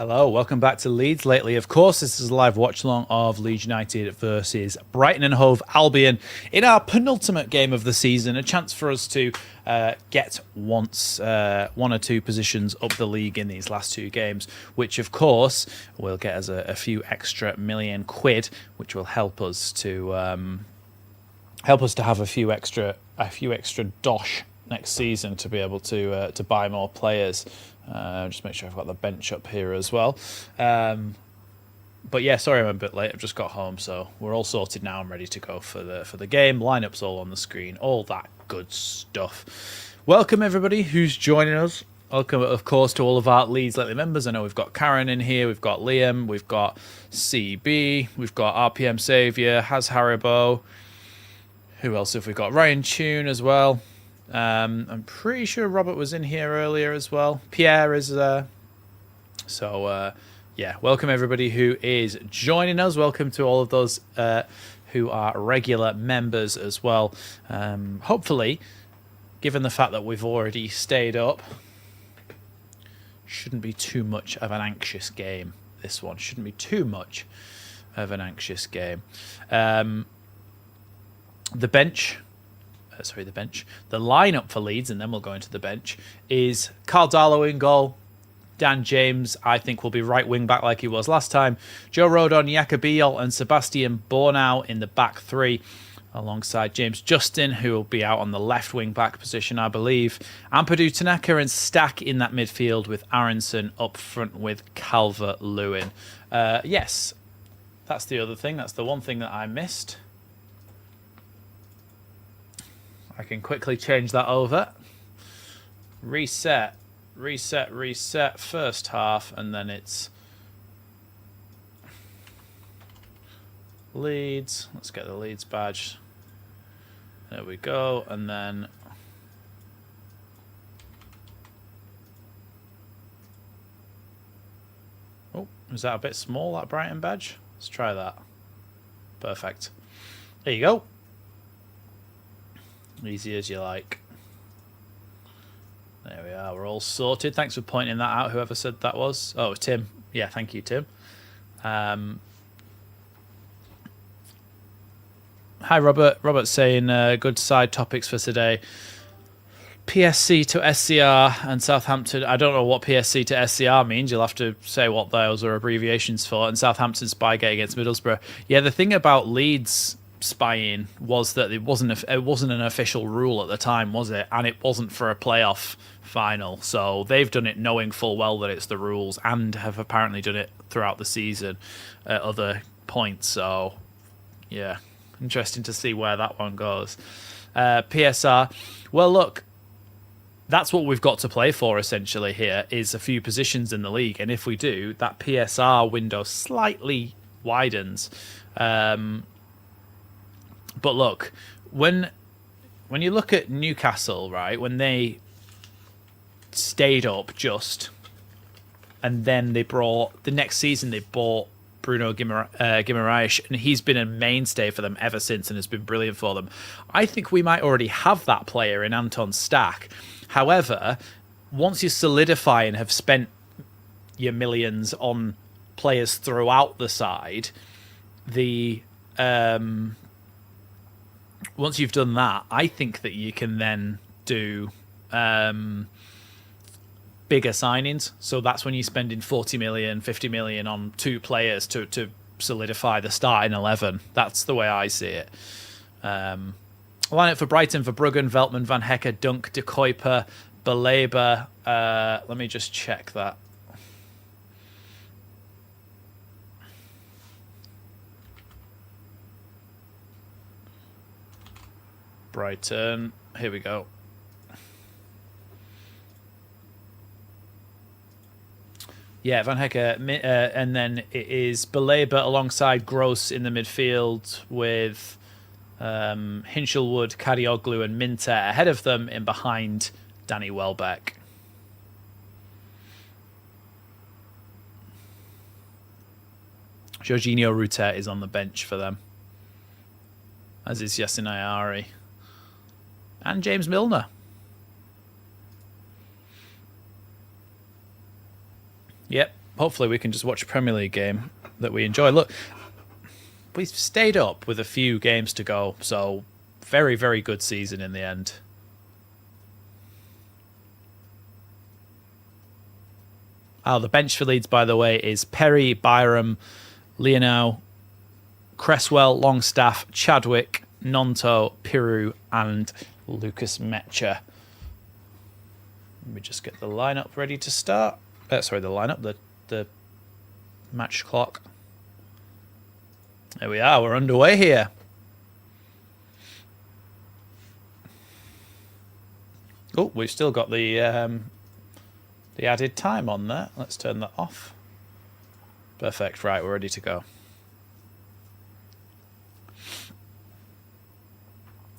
Hello, welcome back to Leeds Lately. Of course, this is a live watch-along of Leeds United versus Brighton and Hove Albion in our penultimate game of the season. A chance for us to get one or two positions up the league in these last two games, which of course will get us a few extra million quid, which will help us to have a few extra dosh next season to be able to buy more players. Just make sure I've got the bench up here as well. But yeah, sorry I'm a bit late. I've just got home, so we're all sorted now. I'm ready to go for the game. Lineups all on the screen, all that good stuff. Welcome everybody who's joining us. Welcome, of course, to all of our Leeds Lately members. I know we've got Karen in here, we've got Liam, we've got CB, we've got RPM Saviour, Has Haribo. Who else have we got? Ryan Tune as well. I'm pretty sure Robert was in here earlier as well. Pierre is there. So, yeah, welcome everybody who is joining us. Welcome to all of those who are regular members as well. Hopefully, given the fact that we've already stayed up, shouldn't be too much of an anxious game. This one shouldn't be too much of an anxious game. The lineup for Leeds, and then we'll go into the bench, is Carl Darlow in goal. Dan James, I think, will be right wing back like he was last time. Joe Rodon, Jacobiol and Sebastian Bornau in the back three, alongside James Justin, who will be out on the left wing back position, I believe. Ampadu Tanaka and Stack in that midfield, with Aronson up front with Calvert-Lewin. Yes, that's the other thing. That's the one thing that I missed. I can quickly change that over. Reset. First half, and then it's Leeds. Let's get the Leeds badge. There we go. And then oh, is that a bit small, that Brighton badge? Let's try that. Perfect. There you go. Easy as you like. There we are. We're all sorted. Thanks for pointing that out, whoever said that was. Oh, Tim. Yeah, thank you, Tim. Hi, Robert. Robert's saying good side topics for today. PSC to SCR and Southampton. I don't know what PSC to SCR means. You'll have to say what those are abbreviations for. And Southampton Spygate against Middlesbrough. Yeah, the thing about Leeds spying was that it wasn't an official rule at the time, was it? And it wasn't for a playoff final. So they've done it knowing full well that it's the rules, and have apparently done it throughout the season at other points. So yeah, interesting to see where that one goes. PSR. Well, look, that's what we've got to play for essentially here, is a few positions in the league. And if we do, that PSR window slightly widens. But look, when you look at Newcastle, right, when they stayed up just, and then they brought, the next season they bought Bruno Guimaraes, and he's been a mainstay for them ever since and has been brilliant for them. I think we might already have that player in Anton Stack. However, once you solidify and have spent your millions on players throughout the side, once you've done that, I think that you can then do bigger signings. So that's when you're spending 40 million, 50 million on two players to solidify the starting 11. That's the way I see it. Lineup for Brighton: for Bruggen, Veltman, Van Hecke, Dunk, De Kuyper, Baleba. Let me just check that. Brighton. Here we go. Yeah, Van Hecke, and then it is Baleba alongside Gross in the midfield, with Hinchelwood, Kadioglu and Minter ahead of them, in behind Danny Welbeck. Jorginho Rutter is on the bench for them, as is Yasin Ayari. And James Milner. Yep, hopefully we can just watch a Premier League game that we enjoy. Look, we've stayed up with a few games to go, so very, very good season in the end. Oh, the bench for Leeds, by the way, is Perry, Byram, Leonau, Cresswell, Longstaff, Chadwick, Nonto, Piru, and Lucas Metcher. Let me just get the lineup ready to start. Sorry, the lineup, the match clock. There we are. We're underway here. Oh, we've still got the added time on there. Let's turn that off. Perfect. Right, we're ready to go.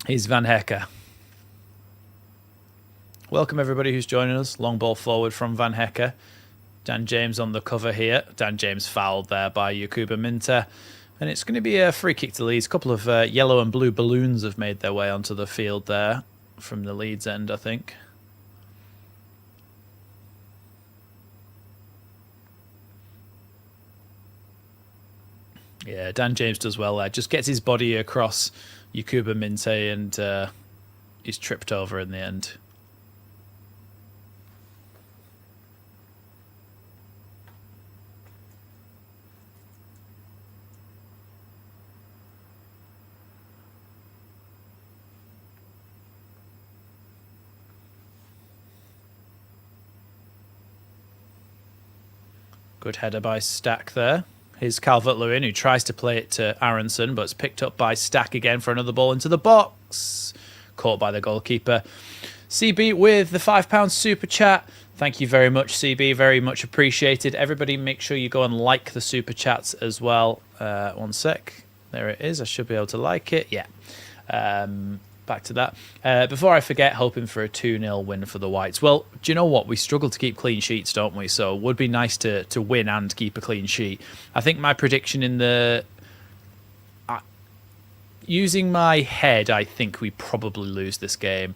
Here's Van Hecke. Welcome everybody who's joining us. Long ball forward from Van Hecke. Dan James on the cover here. Dan James fouled there by Yakuba Minter. And it's going to be a free kick to Leeds. A couple of yellow and blue balloons have made their way onto the field there from the Leeds end, I think. Yeah, Dan James does well there. Just gets his body across Yakuba Minte and he's tripped over in the end. Good header by Stack there. Here's Calvert-Lewin, who tries to play it to Aronson, but it's picked up by Stack again for another ball into the box. Caught by the goalkeeper. CB with the £5 super chat. Thank you very much, CB. Very much appreciated. Everybody make sure you go and like the super chats as well. One sec. There it is. I should be able to like it. Yeah. Back to that. Before I forget, hoping for a 2-0 win for the Whites. Well, do you know what? We struggle to keep clean sheets, don't we? So it would be nice to win and keep a clean sheet. I think my prediction in the... using my head, I think we probably lose this game.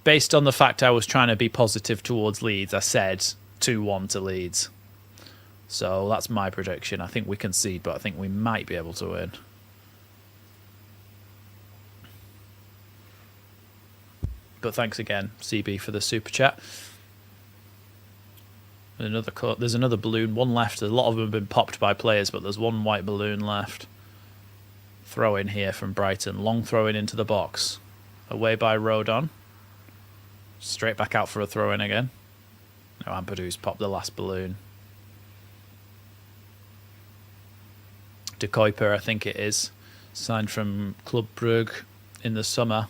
Based on the fact I was trying to be positive towards Leeds, I said 2-1 to Leeds. So that's my prediction. I think we concede, but I think we might be able to win. But thanks again, CB, for the super chat. There's another balloon, one left. A lot of them have been popped by players, but there's one white balloon left. Throw in here from Brighton. Long throw in into the box. Away by Rodon. Straight back out for a throw in again. No, Ampadu's popped the last balloon. De Kuiper, I think it is. Signed from Club Brugge in the summer.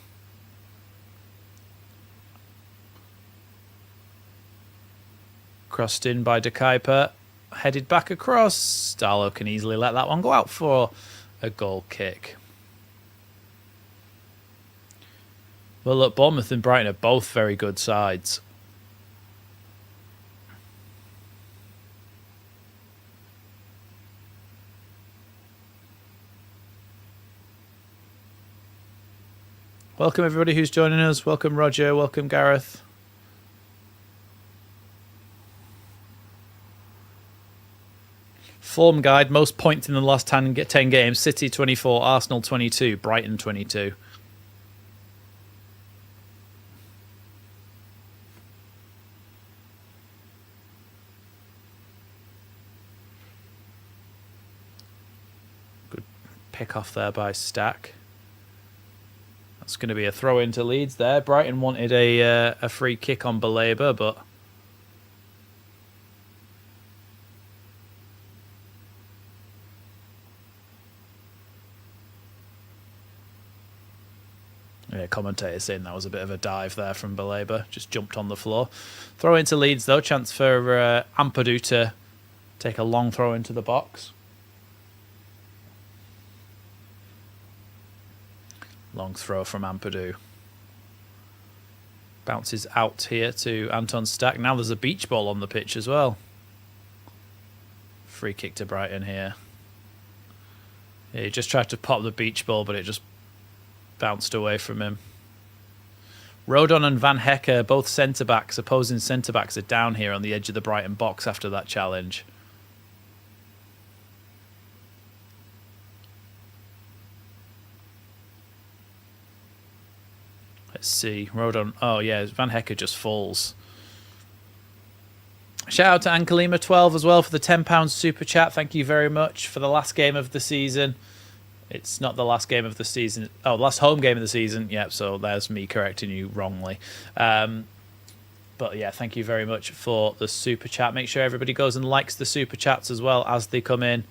Crossed in by De Kuiper. Headed back across. Darlow can easily let that one go out for a goal kick. Well, look, Bournemouth and Brighton are both very good sides. Welcome everybody who's joining us. Welcome Roger. Welcome Gareth. Form guide, most points in the last 10 games. City 24, Arsenal 22, Brighton 22. Good pick off there by Stack. That's going to be a throw into Leeds there. Brighton wanted a free kick on Baleba, but... yeah, commentator saying that was a bit of a dive there from Baleba. Just jumped on the floor. Throw into Leeds, though. Chance for Ampadu to take a long throw into the box. Long throw from Ampadu. Bounces out here to Anton Stack. Now there's a beach ball on the pitch as well. Free kick to Brighton here. Yeah, he just tried to pop the beach ball, but it just bounced away from him. Rodon and Van Hecker, both centre-backs, opposing centre-backs, are down here on the edge of the Brighton box after that challenge. Let's see. Rodon. Oh, yeah. Van Hecker just falls. Shout out to Ankalima12 as well for the £10 super chat. Thank you very much for the last game of the season. It's not the last game of the season. Oh, last home game of the season. Yep, so there's me correcting you wrongly. But yeah, thank you very much for the super chat. Make sure everybody goes and likes the super chats as well as they come in.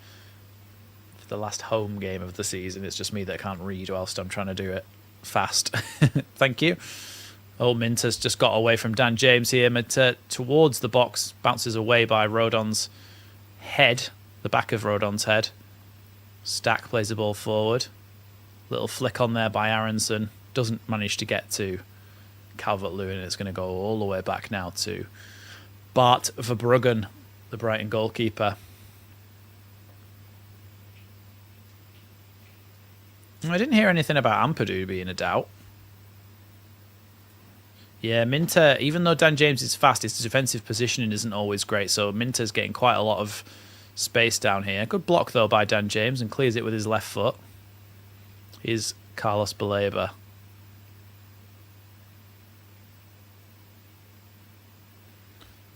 For the last home game of the season. It's just me that can't read whilst I'm trying to do it fast. Thank you. Oh, Minter's just got away from Dan James here. Minter towards the box, bounces away by Rodon's head, the back of Rodon's head. Stack plays the ball forward. Little flick on there by Aronson. Doesn't manage to get to Calvert-Lewin. It's going to go all the way back now to Bart Verbruggen, the Brighton goalkeeper. I didn't hear anything about Ampadu being a doubt. Yeah, Minter, even though Dan James is fast, his defensive positioning isn't always great, so Minter's getting quite a lot of space down here. Good block, though, by Dan James, and clears it with his left foot. Here's Carlos Baleba.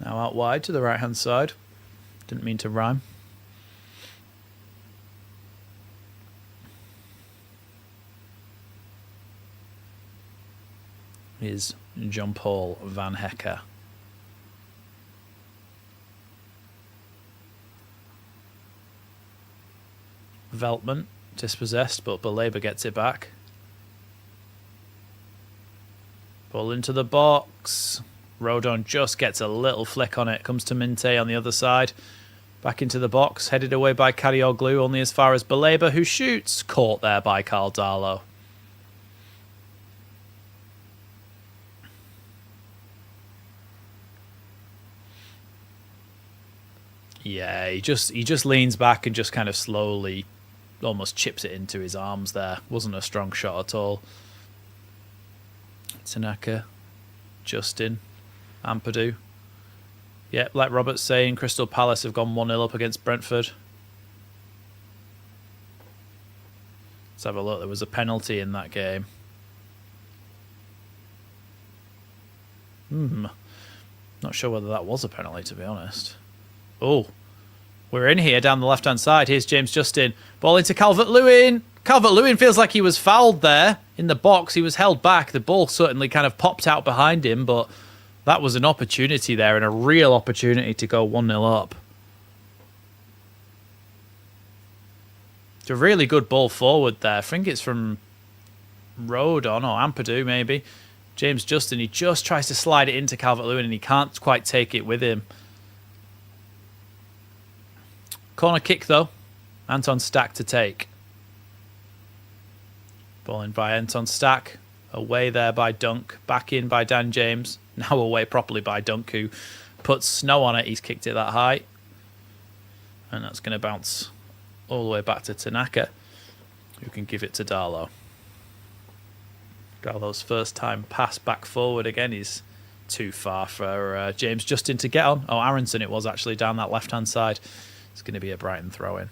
Now out wide to the right-hand side. Didn't mean to rhyme. Is Jean-Paul Van Hecker. Veltman dispossessed, but Baleba gets it back. Ball into the box. Rodon just gets a little flick on it. Comes to Minte on the other side. Back into the box. Headed away by Kadioglu, only as far as Baleba, who shoots. Caught there by Carl Darlow. Yeah, he just leans back and just kind of slowly almost chips it into his arms there. Wasn't a strong shot at all. Tanaka, Justin, Ampadu. Yeah, like Robert's saying, Crystal Palace have gone 1-0 up against Brentford. Let's have a look. There was a penalty in that game. Not sure whether that was a penalty, to be honest. Oh, we're in here down the left-hand side. Here's James Justin. Ball into Calvert-Lewin. Calvert-Lewin feels like he was fouled there in the box. He was held back. The ball certainly kind of popped out behind him, but that was an opportunity there and a real opportunity to go 1-0 up. It's a really good ball forward there. I think it's from Rodon or Ampadu maybe. James Justin, he just tries to slide it into Calvert-Lewin and he can't quite take it with him. Corner kick, though. Anton Stack to take. Ball in by Anton Stack. Away there by Dunk. Back in by Dan James. Now away properly by Dunk, who puts snow on it. He's kicked it that high. And that's going to bounce all the way back to Tanaka, who can give it to Darlow. Darlow's first time pass back forward again is too far for James Justin to get on. Oh, Aronson it was actually down that left-hand side. It's going to be a Brighton throw-in.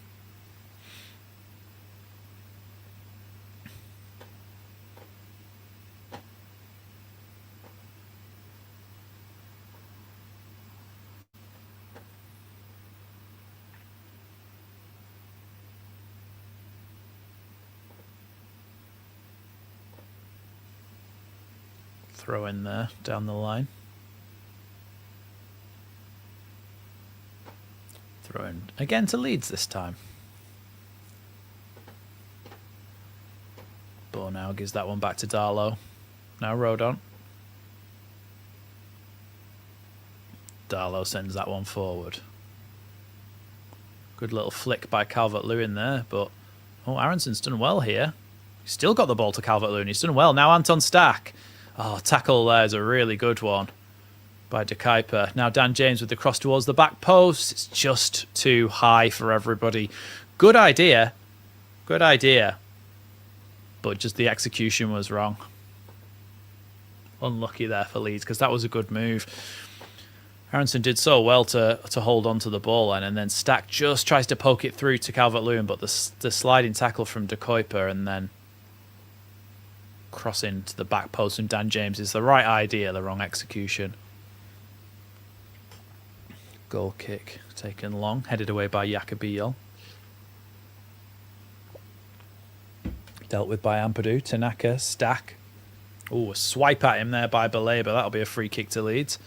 Throw in there, down the line. Throw in again to Leeds this time. Ball now gives that one back to Darlow. Now Rodon. Darlow sends that one forward. Good little flick by Calvert-Lewin there, but oh, Aronson's done well here. He's still got the ball to Calvert-Lewin. He's done well. Now Anton Stack. Oh, tackle there is a really good one by De Kuiper. Now Dan James with the cross towards the back post. It's just too high for everybody. Good idea. Good idea. But just the execution was wrong. unlucky there for Leeds because that was a good move. Aronson did so well to hold on to the ball and then Stack just tries to poke it through to Calvert-Lewin, but the sliding tackle from De Kuyper and then crossing to the back post from Dan James is the right idea, the wrong execution. Goal kick taken long, headed away by Jacobillo. Dealt with by Ampadu, Tanaka, Stack. Oh, a swipe at him there by Baleba. That'll be a free kick to Leeds.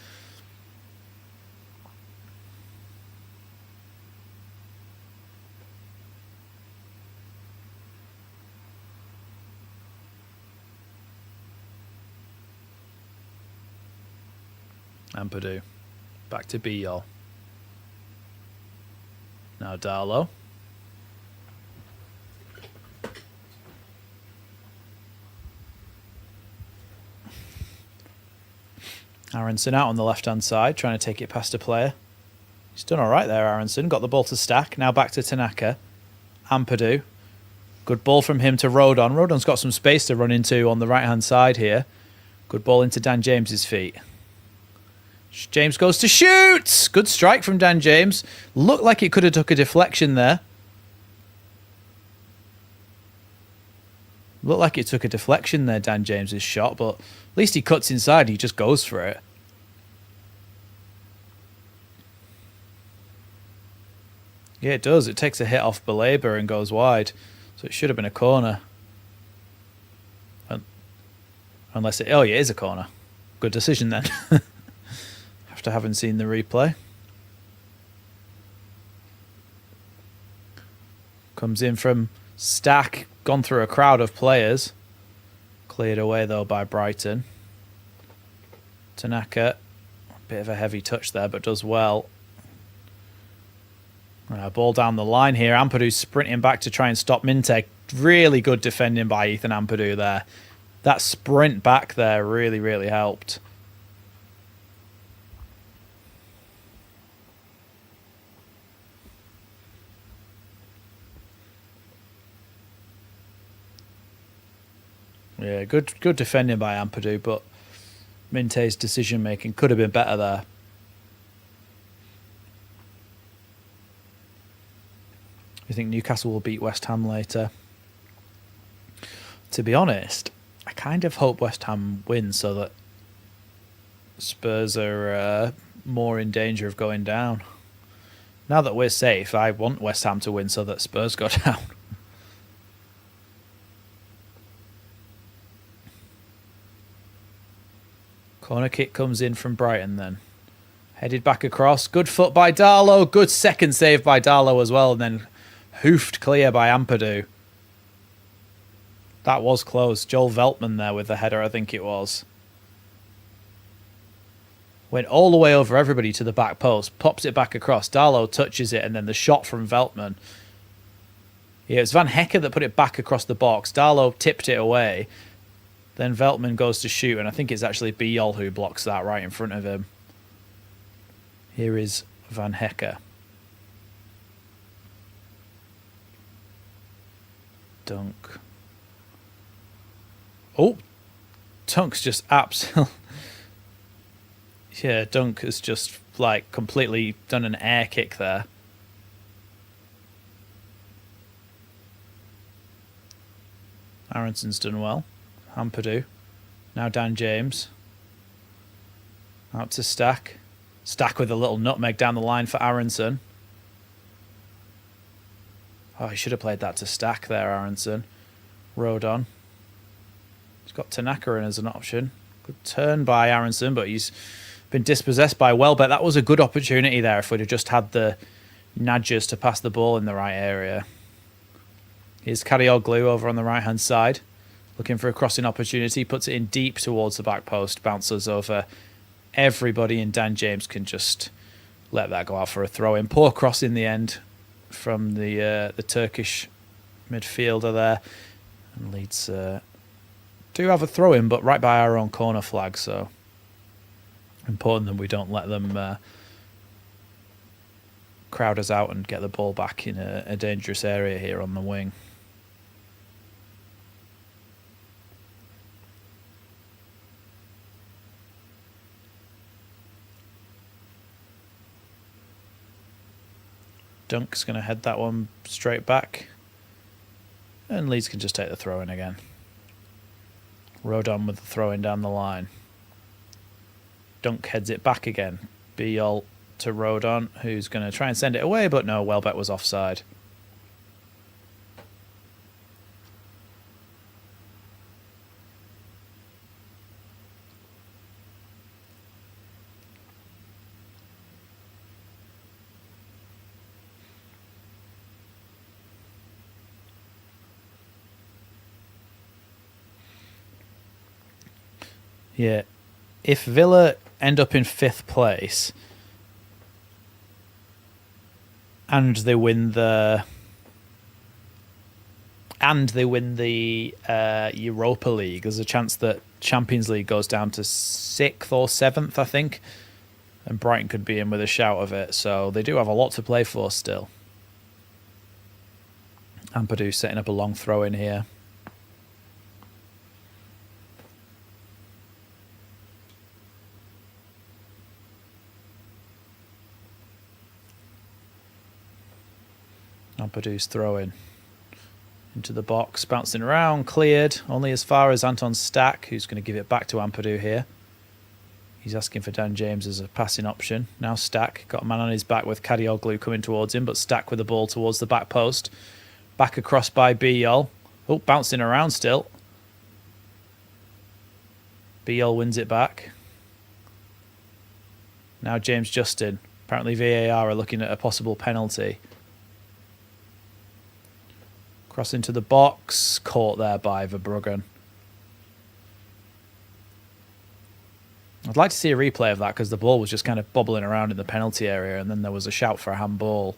Ampadu. Back to Biol. Now Darlow. Aronson out on the left-hand side, trying to take it past a player. He's done all right there, Aronson. Got the ball to Stack. Now back to Tanaka. Ampadu. Good ball from him to Rodon. Rodon's got some space to run into on the right-hand side here. Good ball into Dan James's feet. James goes to shoot! Good strike from Dan James. Looked like it could have took a deflection there. Looked like it took a deflection there, Dan James's shot, but at least he cuts inside. He just goes for it. Yeah, it does. It takes a hit off Baleba and goes wide. So it should have been a corner. Unless it... Oh, yeah, it is a corner. Good decision then. After having seen the replay. Comes in from Stack. Gone through a crowd of players. Cleared away, though, by Brighton. Tanaka. A bit of a heavy touch there, but does well. Ball down the line here. Ampadu sprinting back to try and stop Minte. Really good defending by Ethan Ampadu there. That sprint back there really, really helped. Yeah, good defending by Ampadu, but Minte's decision making could have been better there. I think Newcastle will beat West Ham later. To be honest, I kind of hope West Ham wins so that Spurs are more in danger of going down. Now that we're safe, I want West Ham to win so that Spurs go down. Corner kick comes in from Brighton then. Headed back across. Good foot by Darlow. Good second save by Darlow as well. And then hoofed clear by Ampadu. That was close. Joel Veltman there with the header, I think it was. Went all the way over everybody to the back post. Pops it back across. Darlow touches it and then the shot from Veltman. Yeah, it was Van Hecker that put it back across the box. Darlow tipped it away. Then Veltman goes to shoot, and I think it's actually Biol who blocks that right in front of him. Here is Van Hecker. Dunk. Oh, Dunk's just absolutely... Yeah, Dunk has just, like, completely done an air kick there. Aronson's done well. Ampadu. Now Dan James. Out to Stack. Stack with a little nutmeg down the line for Aronson. Oh, he should have played that to Stack there, Aronson. Rodon. He's got Tanaka in as an option. Good turn by Aronson, but he's been dispossessed by Welbeck. That was a good opportunity there if we'd have just had the nudges to pass the ball in the right area. Here's Kadioglu over on the right-hand side. Looking for a crossing opportunity. Puts it in deep towards the back post. Bounces over everybody, and Dan James can just let that go out for a throw-in. Poor cross in the end from the Turkish midfielder there. And Leeds do have a throw-in, but right by our own corner flag, so important that we don't let them crowd us out and get the ball back in a dangerous area here on the wing. Dunk's going to head that one straight back. And Leeds can just take the throw in again. Rodon with the throw in down the line. Dunk heads it back again. Biol to Rodon, who's going to try and send it away, but no, Welbeck was offside. Yeah, if Villa end up in 5th place and they win the Europa League, there's a chance that Champions League goes down to 6th or 7th, I think, and Brighton could be in with a shout of it. So they do have a lot to play for still. Ampadu setting up a long throw in here. Ampadu's throwing into the box, bouncing around, cleared, only as far as Anton Stack, who's going to give it back to Ampadu here. He's asking for Dan James as a passing option. Now Stack, got a man on his back with Kadioglu coming towards him, but Stack with the ball towards the back post. Back across by Biol. Oh, bouncing around still. Biol wins it back. Now James Justin. Apparently VAR are looking at a possible penalty. Cross into the box, caught there by Verbruggen. I'd like to see a replay of that because the ball was just kind of bobbling around in the penalty area and then there was a shout for a handball.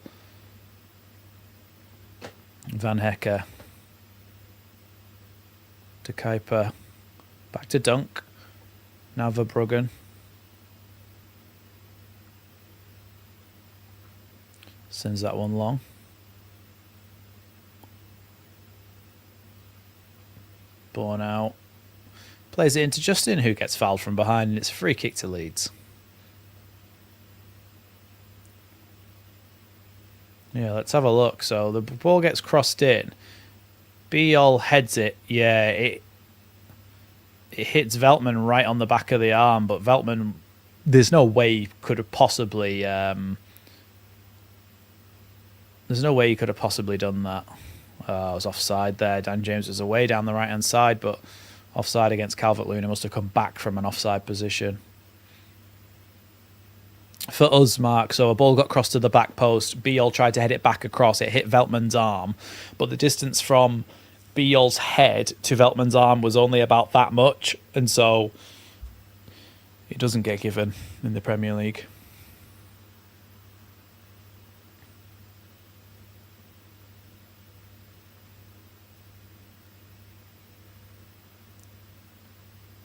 Van Hecke. To Kuiper. Back to Dunk. Now Verbruggen. Sends that one long. Born out. Plays it into Justin, who gets fouled from behind, and it's a free kick to Leeds. Yeah, let's have a look. So the ball gets crossed in. Biol heads it. Yeah, it hits Veltman right on the back of the arm, but Veltman, there's no way he could have possibly done that. I was offside there. Dan James was away down the right-hand side, but offside against Calvert-Lewin. Must have come back from an offside position. For us, Mark, so a ball got crossed to the back post. Biol tried to head it back across. It hit Veltman's arm, but the distance from Biol's head to Veltman's arm was only about that much, and so it doesn't get given in the Premier League.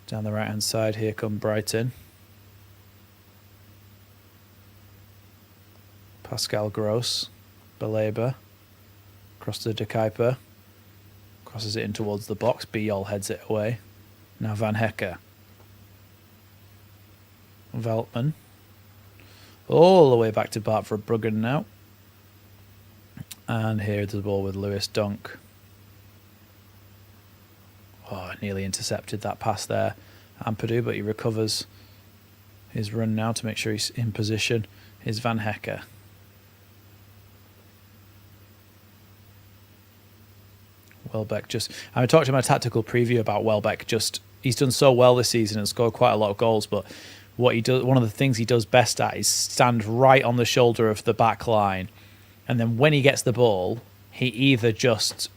Down the right-hand side, here come Brighton. Pascal Gross, Baleba, across to De Kuiper, crosses it in towards the box. Biol heads it away. Now Van Hecke. Veltman. All the way back to Bart Verbruggen now. And here's the ball with Lewis Dunk. Oh, nearly intercepted that pass there, Ampadu, but he recovers his run now to make sure he's in position. Here's Van Hecke. Welbeck just... I talked in my tactical preview about Welbeck. He's done so well this season and scored quite a lot of goals, but what he does, one of the things he does best at is stand right on the shoulder of the back line, and then when he gets the ball, he either just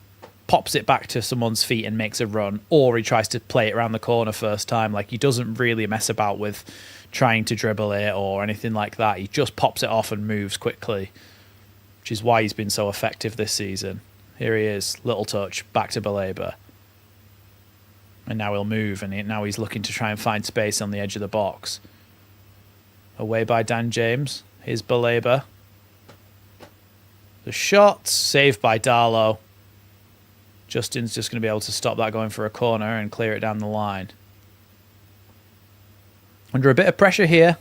pops it back to someone's feet and makes a run, or he tries to play it around the corner first time. Like, he doesn't really mess about with trying to dribble it or anything like that. He just pops it off and moves quickly, which is why he's been so effective this season. Here he is, little touch, back to Baleba. And now he'll move, and now he's looking to try and find space on the edge of the box. Away by Dan James. Here's Baleba. The shot, saved by Darlow. Justin's just going to be able to stop that going for a corner and clear it down the line. Under a bit of pressure here.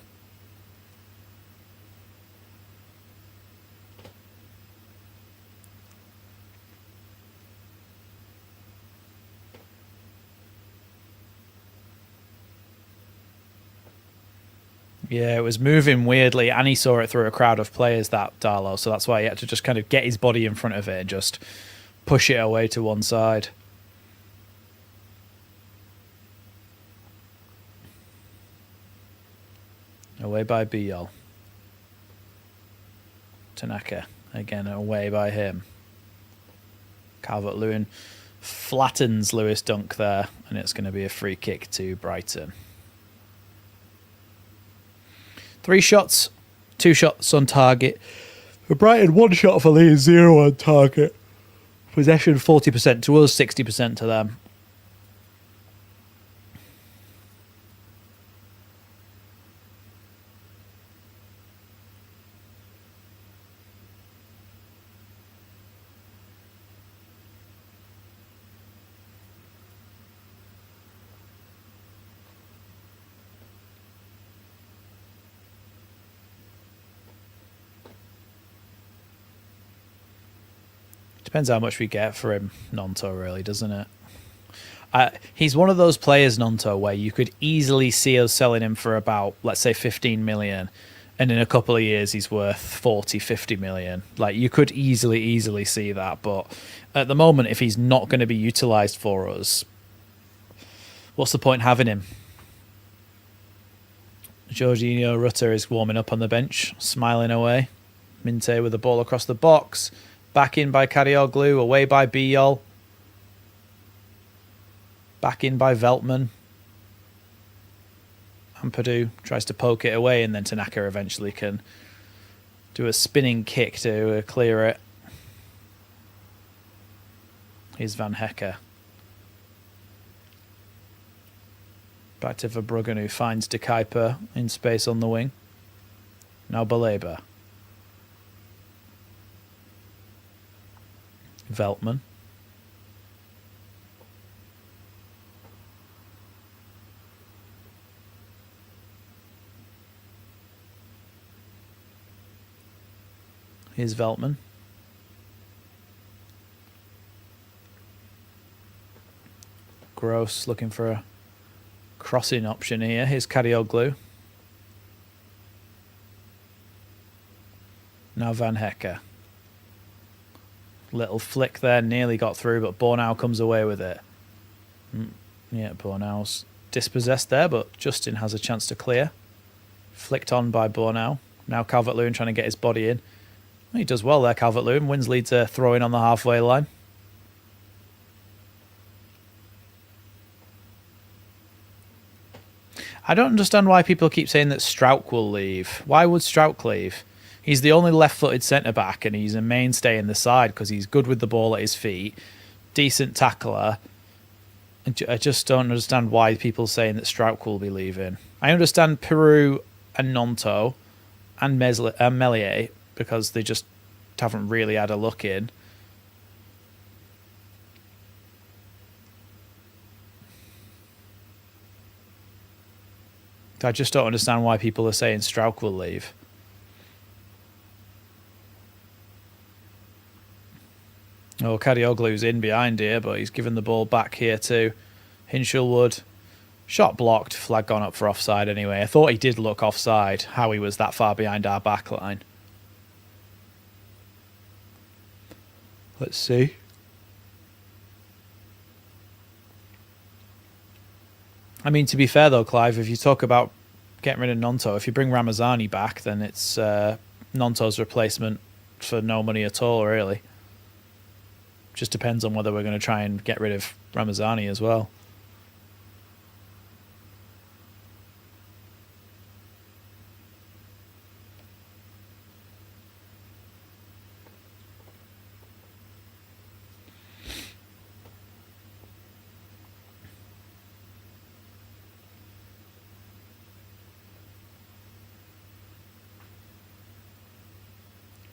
Yeah, it was moving weirdly, and he saw it through a crowd of players, that Darlow, so that's why he had to just kind of get his body in front of it and just push it away to one side. Away by Biol. Tanaka, again away by him. Calvert-Lewin flattens Lewis Dunk there, and it's going to be a free kick to Brighton. 3 shots, 2 shots on target. For Brighton, 1 shot for Leeds, 0 on target. Possession 40% to us, 60% to them. Depends how much we get for him, Nonto, really, doesn't it? He's one of those players, Nonto, where you could easily see us selling him for about, let's say, 15 million. And in a couple of years, he's worth 40, 50 million. Like, you could easily see that. But at the moment, if he's not going to be utilised for us, what's the point having him? Jorginho Rutter is warming up on the bench, smiling away. Minte with the ball across the box. Back in by Karioglu, away by Biol. Back in by Veltman. Ampadu tries to poke it away, and then Tanaka eventually can do a spinning kick to clear it. Here's Van Hecke. Back to Verbruggen, who finds De Kuiper in space on the wing. Now Baleba. Veltman. Here's Veltman. Gross looking for a crossing option here. Here's Karioglu. Now Van Hecke. Little flick there, nearly got through, but Bornau comes away with it. Yeah, Bornau's dispossessed there, but Justin has a chance to clear. Flicked on by Bornau. Now Calvert-Lewin trying to get his body in. He does well there, Calvert-Lewin. Wins Leeds a throw-in on the halfway line. I don't understand why people keep saying that Strauch will leave. Why would Strauch leave? He's the only left-footed centre-back, and he's a mainstay in the side because he's good with the ball at his feet, decent tackler. I just don't understand why people are saying that Strauch will be leaving. I understand Peru and Nonto and Meslier because they just haven't really had a look in. I just don't understand why people are saying Strauch will leave. Oh, Karioglu's in behind here, but he's given the ball back here to Hinshelwood. Shot blocked, flag gone up for offside anyway. I thought he did look offside, how he was that far behind our back line. Let's see. I mean, to be fair though, Clive, if you talk about getting rid of Nonto, if you bring Ramazani back, then it's Nonto's replacement for no money at all, really. Just depends on whether we're going to try and get rid of Ramazani as well.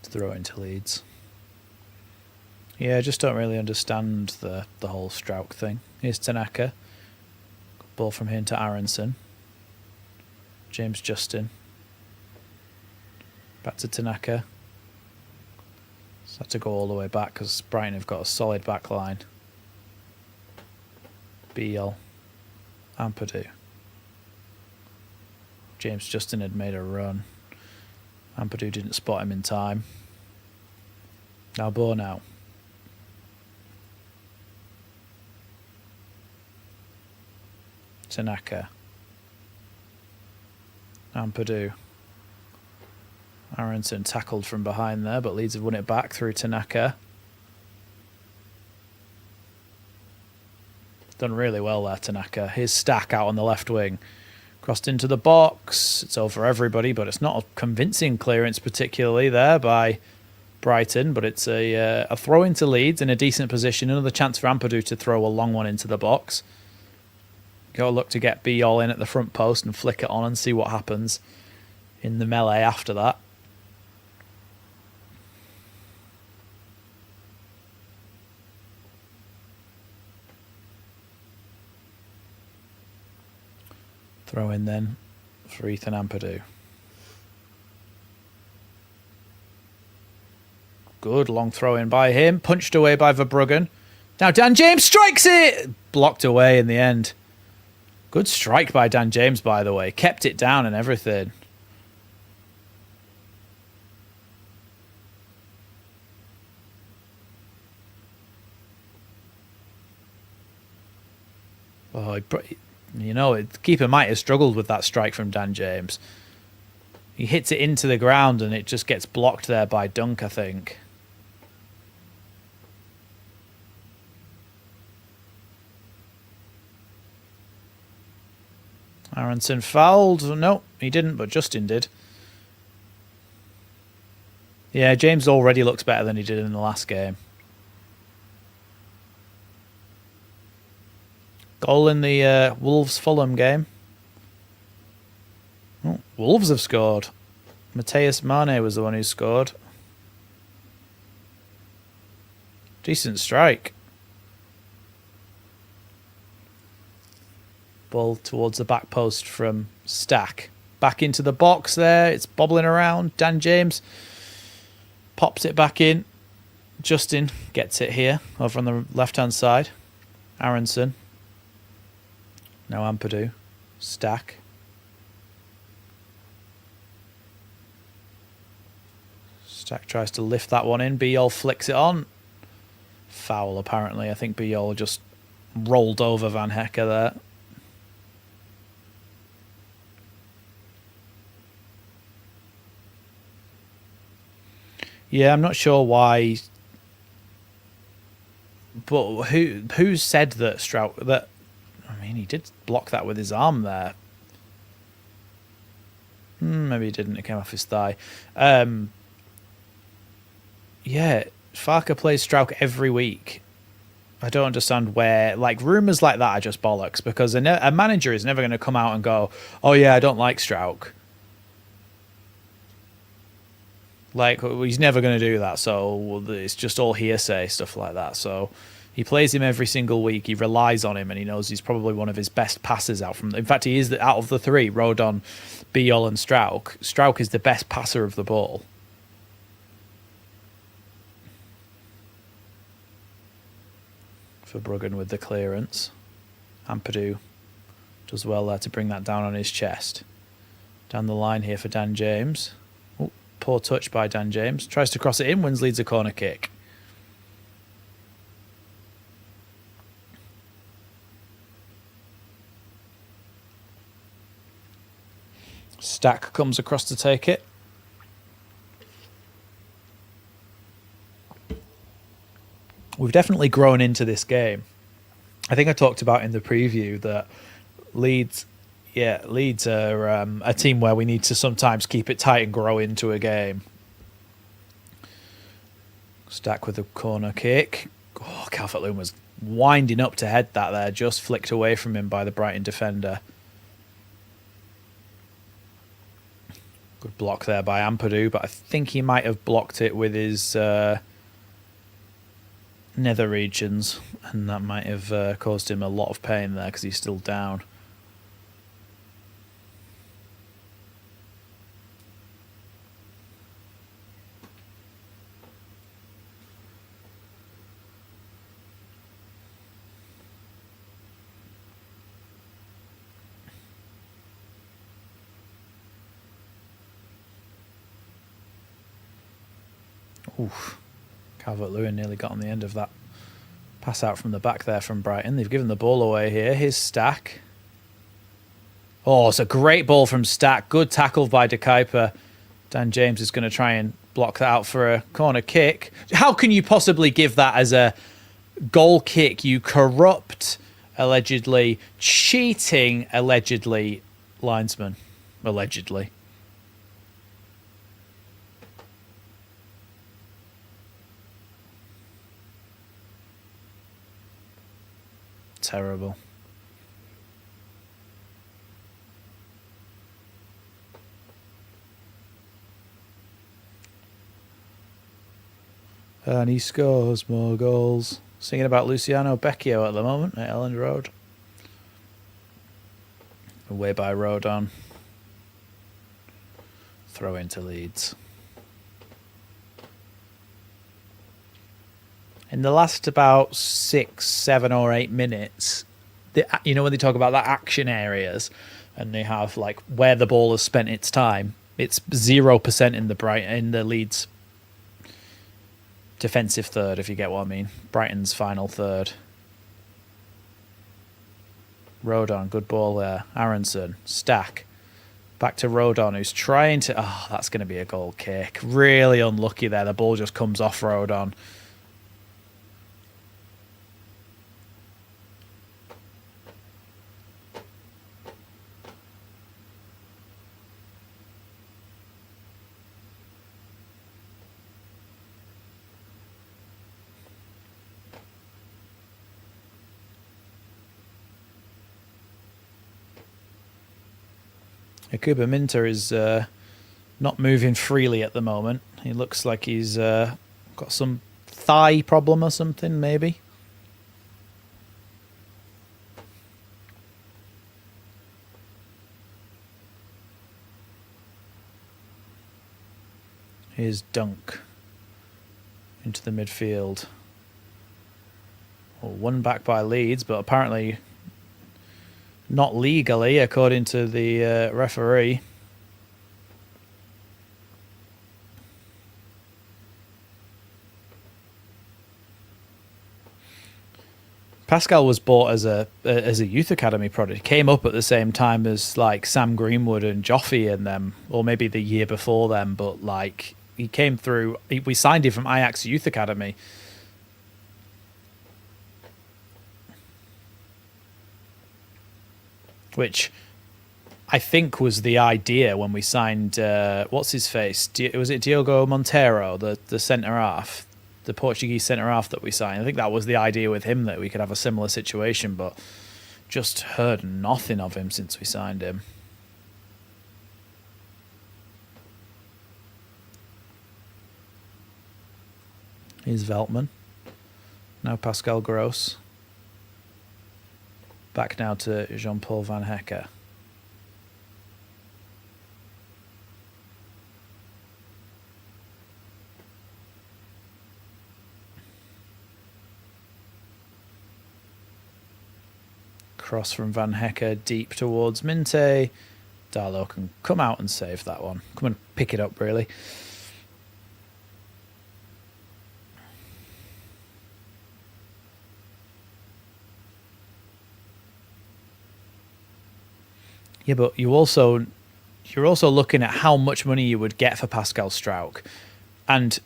Throw into Leeds. Yeah, I just don't really understand the whole Strauch thing. Here's Tanaka. Ball from him to Aronson. James Justin. Back to Tanaka. So had to go all the way back because Brighton have got a solid back line. Biel. Ampadu. James Justin had made a run. Ampadu didn't spot him in time. Now ball now. Tanaka. Ampadu. Aronson tackled from behind there, but Leeds have won it back through Tanaka. Done really well there, Tanaka. Here's Stack out on the left wing. Crossed into the box. It's over everybody, but it's not a convincing clearance particularly there by Brighton, but it's a throw into Leeds in a decent position. Another chance for Ampadu to throw a long one into the box. Got to look to get B-All in at the front post and flick it on and see what happens in the melee after that. Throw in then for Ethan Ampadu. Good long throw in by him. Punched away by Verbruggen. Now Dan James strikes it! Blocked away in the end. Good strike by Dan James, by the way. Kept it down and everything. Oh, you know, the keeper might have struggled with that strike from Dan James. He hits it into the ground and it just gets blocked there by Dunk, I think. Aronson fouled. No, he didn't, but Justin did. Yeah, James already looks better than he did in the last game. Goal in the Wolves-Fulham game. Oh, Wolves have scored. Mateus Mane was the one who scored. Decent strike. Ball towards the back post from Stack. Back into the box there. It's bobbling around. Dan James pops it back in. Justin gets it here over on the left-hand side. Aronson. Now Ampadu. Stack. Stack tries to lift that one in. B-All flicks it on. Foul, apparently. I think B-All just rolled over Van Hecke there. Yeah, I'm not sure why. But who said that Strout... that? I mean, he did block that with his arm there. Maybe he didn't. It came off his thigh. Yeah, Farke plays Strauch every week. I don't understand where... Like, rumours like that are just bollocks, because a manager is never going to come out and go, oh, yeah, I don't like Strauch. Like, he's never going to do that, so it's just all hearsay, stuff like that. So he plays him every single week. He relies on him, and he knows he's probably one of his best passes out from... In fact, he is, out of the three, Rodon, B-All and Strauch. Strauch is the best passer of the ball. Verbruggen with the clearance. Ampadu does well there to bring that down on his chest. Down the line here for Dan James. Oh, poor touch by Dan James. Tries to cross it in, wins, leads a corner kick. Stack comes across to take it. We've definitely grown into this game. I think I talked about in the preview that Leeds are a team where we need to sometimes keep it tight and grow into a game. Stack with a corner kick. Oh, Calvert-Lewin was winding up to head that there, just flicked away from him by the Brighton defender. Good block there by Ampadu, but I think he might have blocked it with his nether regions, and that might have caused him a lot of pain there because he's still down. Oof. Calvert-Lewin nearly got on the end of that pass out from the back there from Brighton. They've given the ball away here. Here's Stack. Oh, it's a great ball from Stack. Good tackle by De Kuiper. Dan James is going to try and block that out for a corner kick. How can you possibly give that as a goal kick, you corrupt, allegedly, cheating, allegedly, linesman? Allegedly. Terrible. And he scores more goals. Singing about Luciano Becchio at the moment at Elland Road. Away by Rodon. Throw into Leeds. In the last about 6, 7 or 8 minutes, you know when they talk about that action areas and they have like where the ball has spent its time, it's 0% in the Leeds defensive third, if you get what I mean. Brighton's final third. Rodon, good ball there. Aronson, Stack. Back to Rodon, who's trying to... Oh, that's going to be a goal kick. Really unlucky there. The ball just comes off Rodon. Akuba Minter is not moving freely at the moment. He looks like he's got some thigh problem or something, maybe. Here's Dunk into the midfield. Well, won back by Leeds, but apparently not legally, according to the referee. Pascal was bought as a youth academy product. He came up at the same time as like Sam Greenwood and Joffy and them, or maybe the year before them. But like he came through. We signed him from Ajax Youth Academy. Which I think was the idea when we signed, what's his face? Was it Diogo Monteiro, the centre-half, the Portuguese centre-half that we signed? I think that was the idea with him, that we could have a similar situation, but just heard nothing of him since we signed him. Here's Veltman. Now Pascal Gross. Back now to Jean-Paul Van Hecke. Cross from Van Hecke deep towards Minte. Darlow can come out and save that one. Come and pick it up, really. Yeah, but you're also looking at how much money you would get for Pascal Struijk, and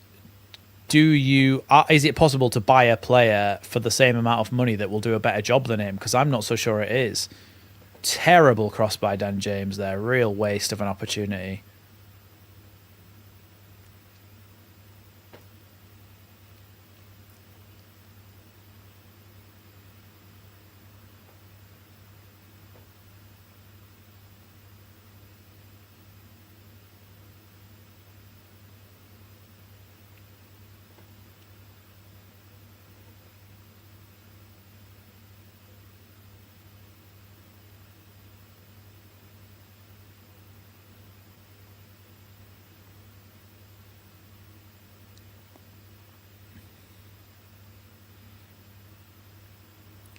is it possible to buy a player for the same amount of money that will do a better job than him? Because I'm not so sure it is. Terrible cross by Dan James there. Real waste of an opportunity.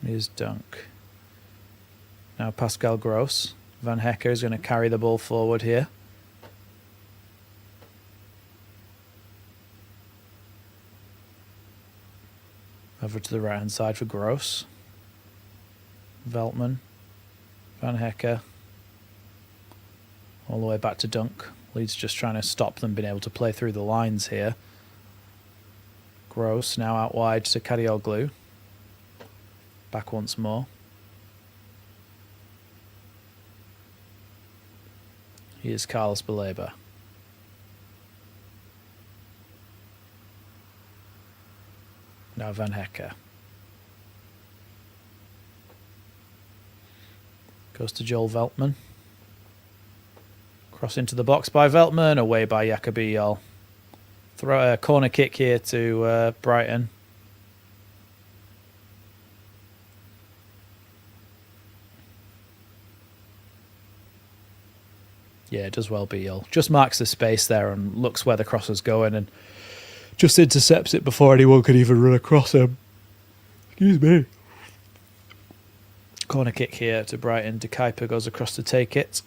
Here's Dunk. Now Pascal Gross. Van Hecke is going to carry the ball forward here. Over to the right-hand side for Gross. Veltman. Van Hecke. All the way back to Dunk. Leeds just trying to stop them being able to play through the lines here. Gross now out wide to Kadioglu. Back once more. Here's Carlos Baleba. Now Van Hecke. Goes to Joel Veltman. Cross into the box by Veltman. Away by Jacobiol. Throw a corner kick here to Brighton. Yeah, it does well Biel. Just marks the space there and looks where the cross is going and just intercepts it before anyone could even run across him. Excuse me. Corner kick here to Brighton. De Kuiper goes across to take it.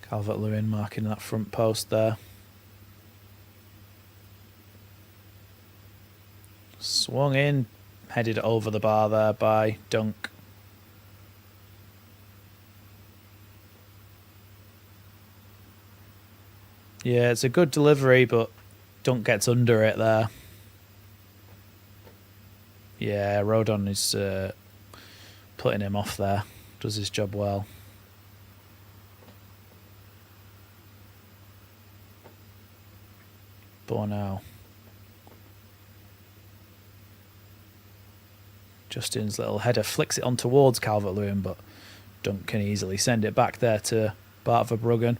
Calvert-Lewin marking that front post there. Swung in, headed over the bar there by Dunk. Yeah, it's a good delivery, but Dunk gets under it there. Yeah, Rodon is putting him off there. Does his job well. Bornau. Justin's little header flicks it on towards Calvert-Lewin, but Dunk can easily send it back there to Bart Verbruggen.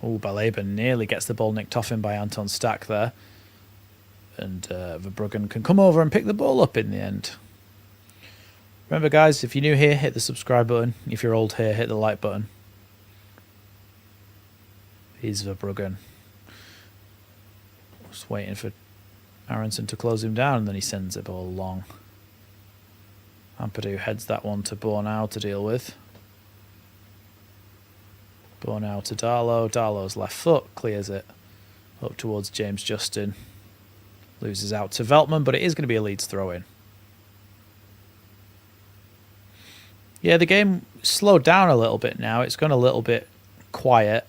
Oh, Baleba nearly gets the ball nicked off him by Anton Stack there. And Verbruggen can come over and pick the ball up in the end. Remember, guys, if you're new here, hit the subscribe button. If you're old here, hit the like button. Here's Verbruggen. Just waiting for Aronson to close him down, and then he sends the ball long. Ampadu heads that one to Bornau to deal with. Bornau to Darlow. Darlow's left foot clears it up towards James Justin. Loses out to Veltman, but it is going to be a Leeds throw-in. Yeah, the game slowed down a little bit now. It's gone a little bit quiet.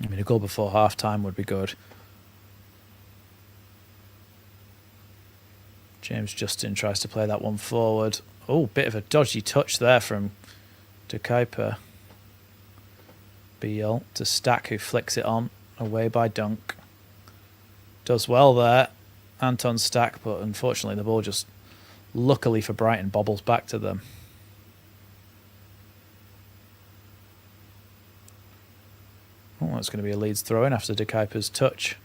I mean, a goal before half-time would be good. James Justin tries to play that one forward. Oh, bit of a dodgy touch there from De Kuiper. Biel to Stack, who flicks it on. Away by Dunk. Does well there, Anton Stack, but unfortunately the ball just, luckily for Brighton, bobbles back to them. Oh, that's going to be a Leeds throw-in after De Kuiper's touch,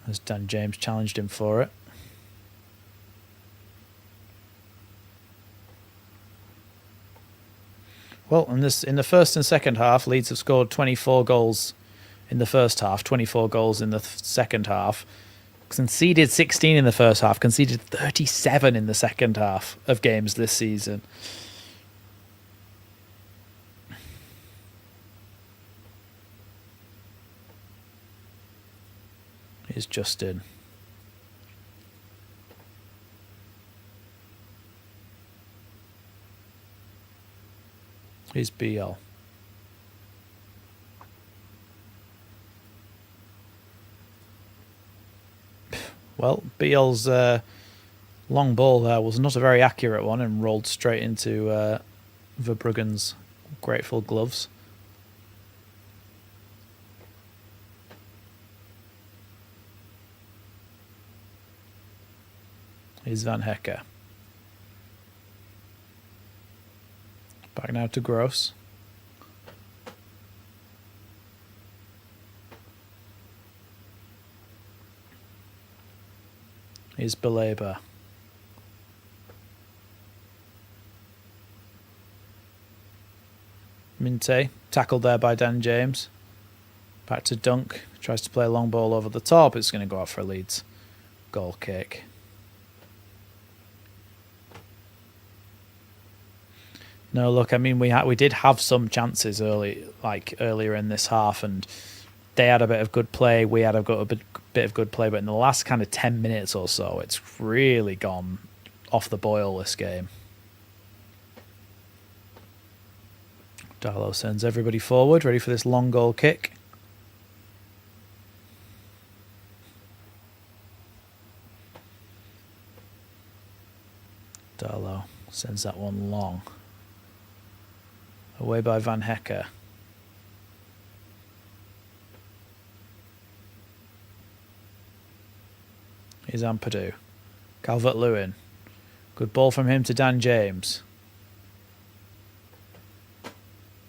as Dan James challenged him for it. Well, in the first and second half, Leeds have scored 24 goals in the first half, 24 goals in the second half. Conceded 16 in the first half, conceded 37 in the second half of games this season. Here's Justin. Here's BL. Well, BL's long ball there was not a very accurate one and rolled straight into Verbruggen's grateful gloves. Here's Van Hecke. Back now to Gross. Here's Baleba. Minte, tackled there by Dan James. Back to Dunk. Tries to play a long ball over the top. It's going to go out for a Leeds goal kick. No, look, I mean, we did have some chances earlier in this half, and they had a bit of good play. We had a bit of good play, but in the last kind of 10 minutes or so, it's really gone off the boil, this game. Darlow sends everybody forward, ready for this long goal kick. Darlow sends that one long. Away by Van Hecker. Here's Ampadu. Calvert-Lewin. Good ball from him to Dan James.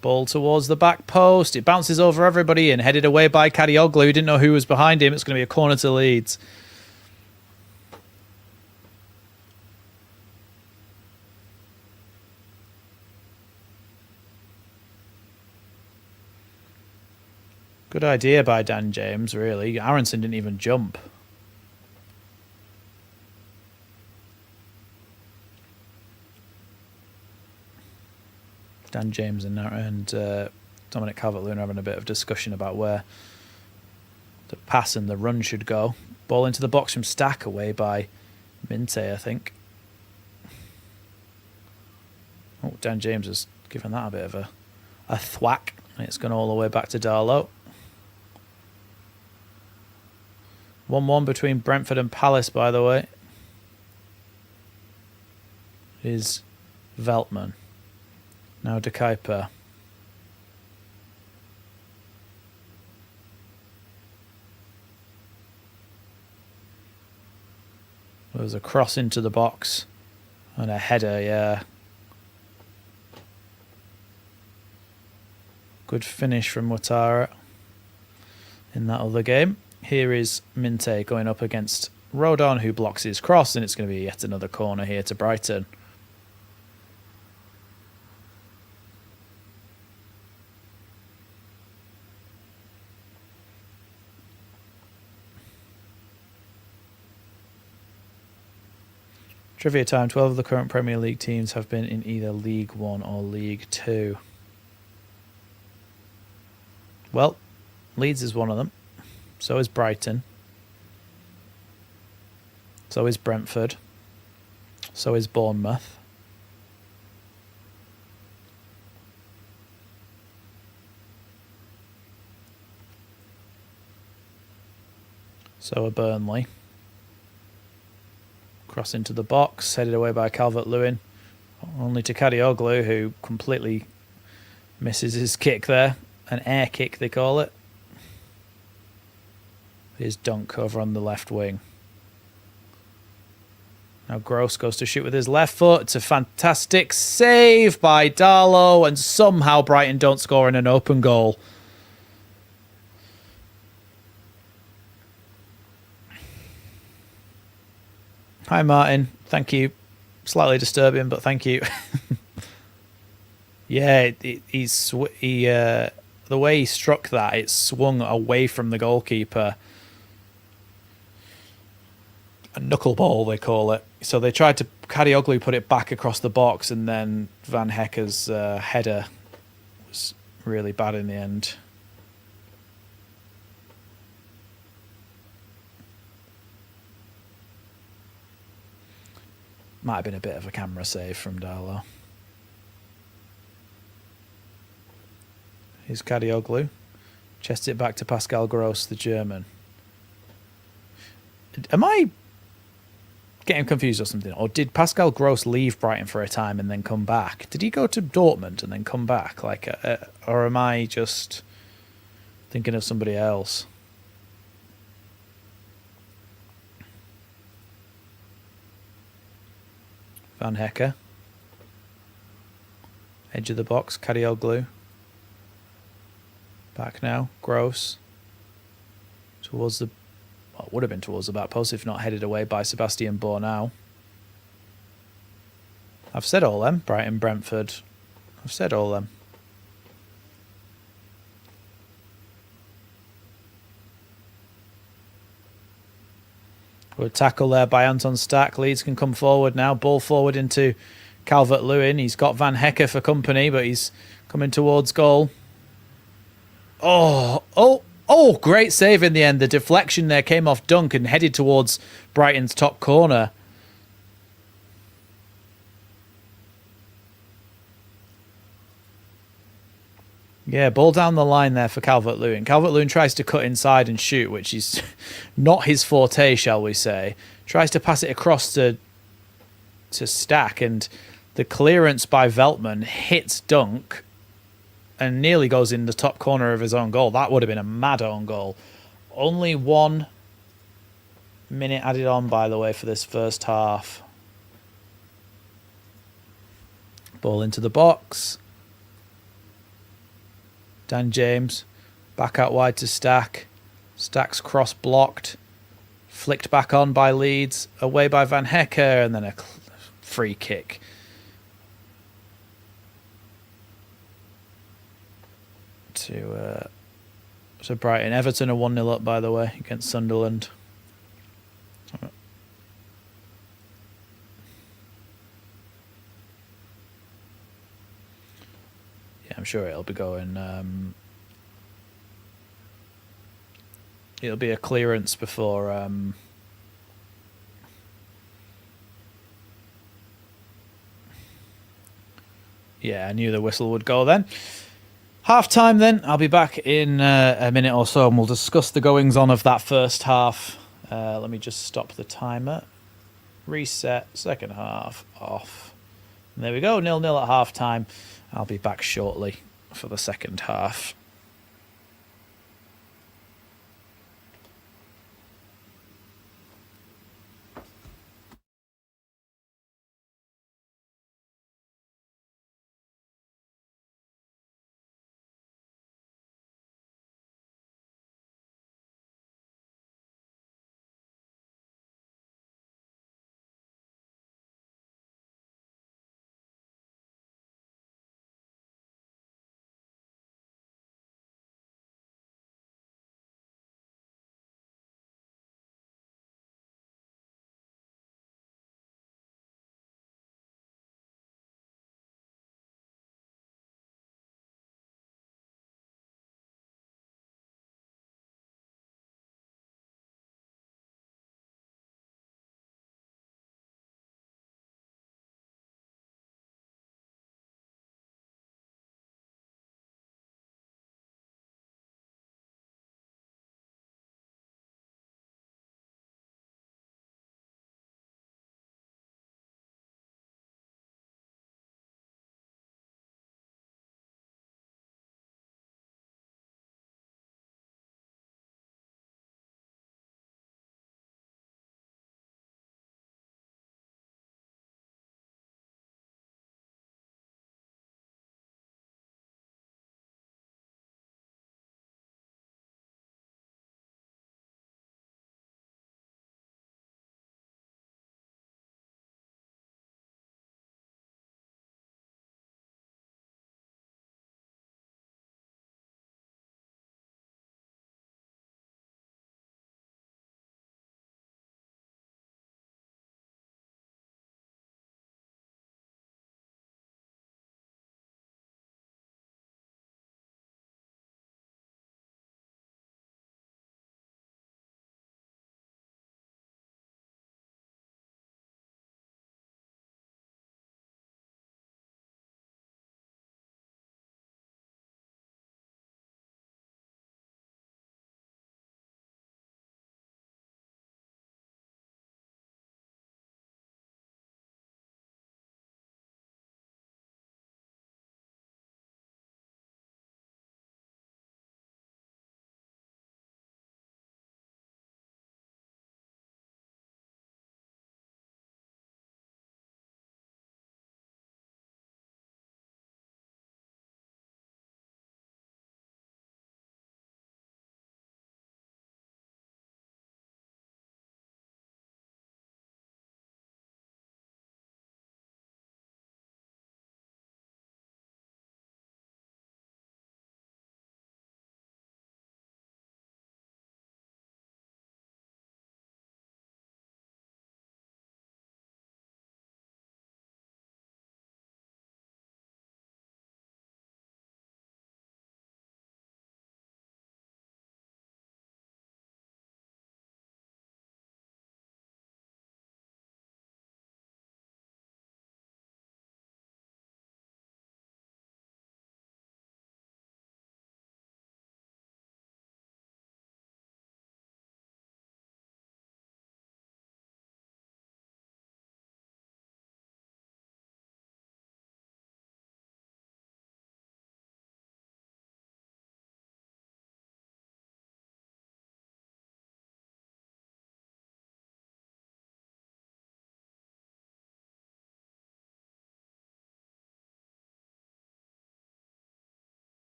Ball towards the back post. It bounces over everybody and headed away by Kadioglu, who didn't know who was behind him. It's going to be a corner to Leeds. Good idea by Dan James, really. Aronson didn't even jump. Dan James and Dominic Calvert-Lewin are having a bit of discussion about where the pass and the run should go. Ball into the box from Stack, away by Minte, I think. Oh, Dan James has given that a bit of a thwack. And it's gone all the way back to Darlow. 1-1 between Brentford and Palace, by the way. Is Veltman. Now De Kuiper. There was a cross into the box and a header, yeah. Good finish from Ouattara in that other game. Here is Minte going up against Rodon, who blocks his cross, and it's going to be yet another corner here to Brighton. Trivia time. 12 of the current Premier League teams have been in either League One or League Two. Well, Leeds is one of them. So is Brighton. So is Brentford. So is Bournemouth. So are Burnley. Cross into the box, headed away by Calvert-Lewin. Only to Kadioglu, who completely misses his kick there. An air kick, they call it. Here's Dunk over on the left wing. Now Gross goes to shoot with his left foot. It's a fantastic save by Darlow, and somehow Brighton don't score in an open goal. Hi Martin, thank you. Slightly disturbing, but thank you. Yeah, the way he struck that, it swung away from the goalkeeper. A knuckleball, they call it. So they tried to, Kadioglu put it back across the box, and then Van Hecker's header was really bad in the end. Might have been a bit of a camera save from Darlow. Here's Kadioglu. Chests it back to Pascal Gross, the German. Am I getting confused or something? Or did Pascal Gross leave Brighton for a time and then come back? Did he go to Dortmund and then come back? Or am I just thinking of somebody else? Van Hecker. Edge of the box, Kadioglu. Back now, Gross. Towards the... Well, it would have been towards the back post if not headed away by Sebastian Bornau. I've said all them. Brighton, Brentford. I've said all them. Good tackle there by Anton Stack. Leeds can come forward now. Ball forward into Calvert-Lewin. He's got Van Hecke for company, but he's coming towards goal. Oh, great save in the end. The deflection there came off Dunk and headed towards Brighton's top corner. Yeah, ball down the line there for Calvert-Lewin. Calvert-Lewin tries to cut inside and shoot, which is not his forte, shall we say. Tries to pass it across to Stack, and the clearance by Veltman hits Dunk and nearly goes in the top corner of his own goal. That would have been a mad own goal. Only 1 minute added on, by the way, for this first half. Ball into the box. Dan James back out wide to Stack. Stack's cross blocked. Flicked back on by Leeds. Away by Van Hecke, and then a free kick. To Brighton. Everton are 1-0 up, by the way, against Sunderland. Yeah, I'm sure it'll be going. It'll be a clearance before. Yeah, I knew the whistle would go then. Half time then. I'll be back in a minute or so and we'll discuss the goings on of that first half. Let me just stop the timer. Reset. Second half off. And there we go. 0-0 at half time. I'll be back shortly for the second half.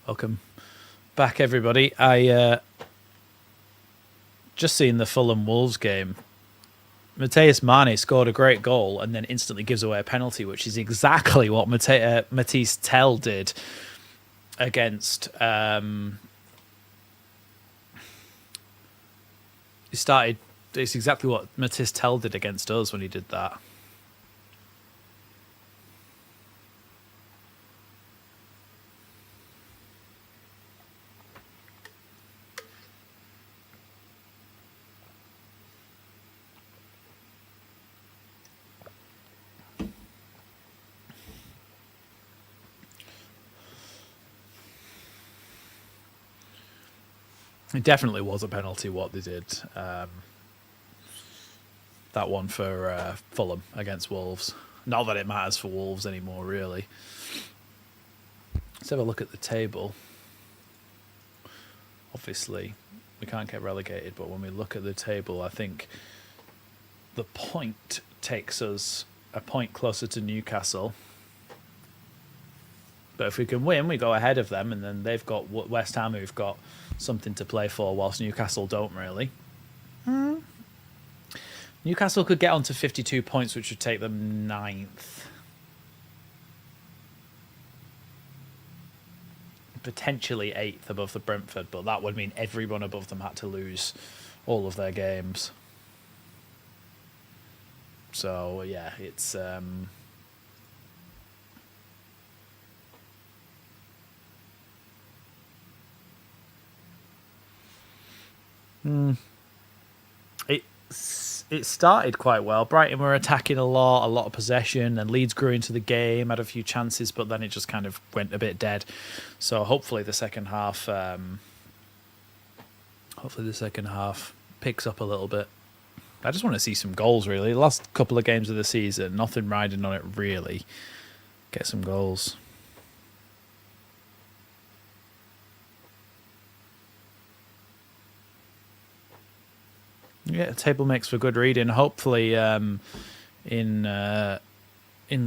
Welcome back, everybody. I just seen the Fulham Wolves game. Mateus Mane scored a great goal and then instantly gives away a penalty, which is exactly what Matisse Tell did against. It's exactly what Matisse Tell did against us when he did that. It definitely was a penalty what they did. That one for Fulham against Wolves. Not that it matters for Wolves anymore, really. Let's have a look at the table. Obviously, we can't get relegated, but when we look at the table, I think the point takes us a point closer to Newcastle. But if we can win, we go ahead of them, and then they've got West Ham, who've got something to play for, whilst Newcastle don't really. Newcastle could get on to 52 points, which would take them 9th. Potentially 8th above the Brentford, but that would mean everyone above them had to lose all of their games. So, yeah, it's... It started quite well. Brighton were attacking a lot of possession, and Leeds grew into the game, had a few chances, but then it just kind of went a bit dead. So hopefully the second half picks up a little bit. I just want to see some goals, really. The last couple of games of the season, nothing riding on it, really. Get some goals. Yeah, table makes for good reading. Hopefully, in the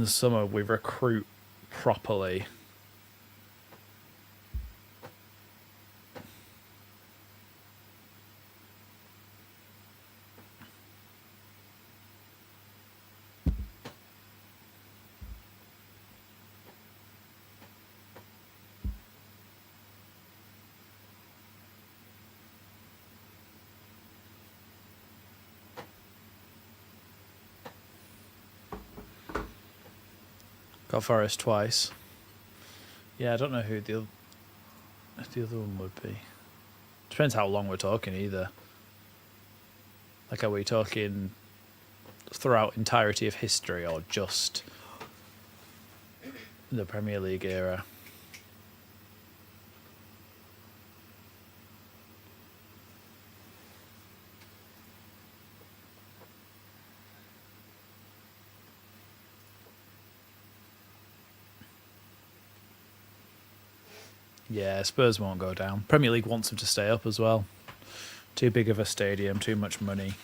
summer we recruit properly. Got Forest twice. Yeah, I don't know who the other one would be. Depends how long we're talking, either. Like, are we talking throughout entirety of history or just the Premier League era? Yeah, Spurs won't go down. Premier League wants them to stay up as well. Too big of a stadium, too much money.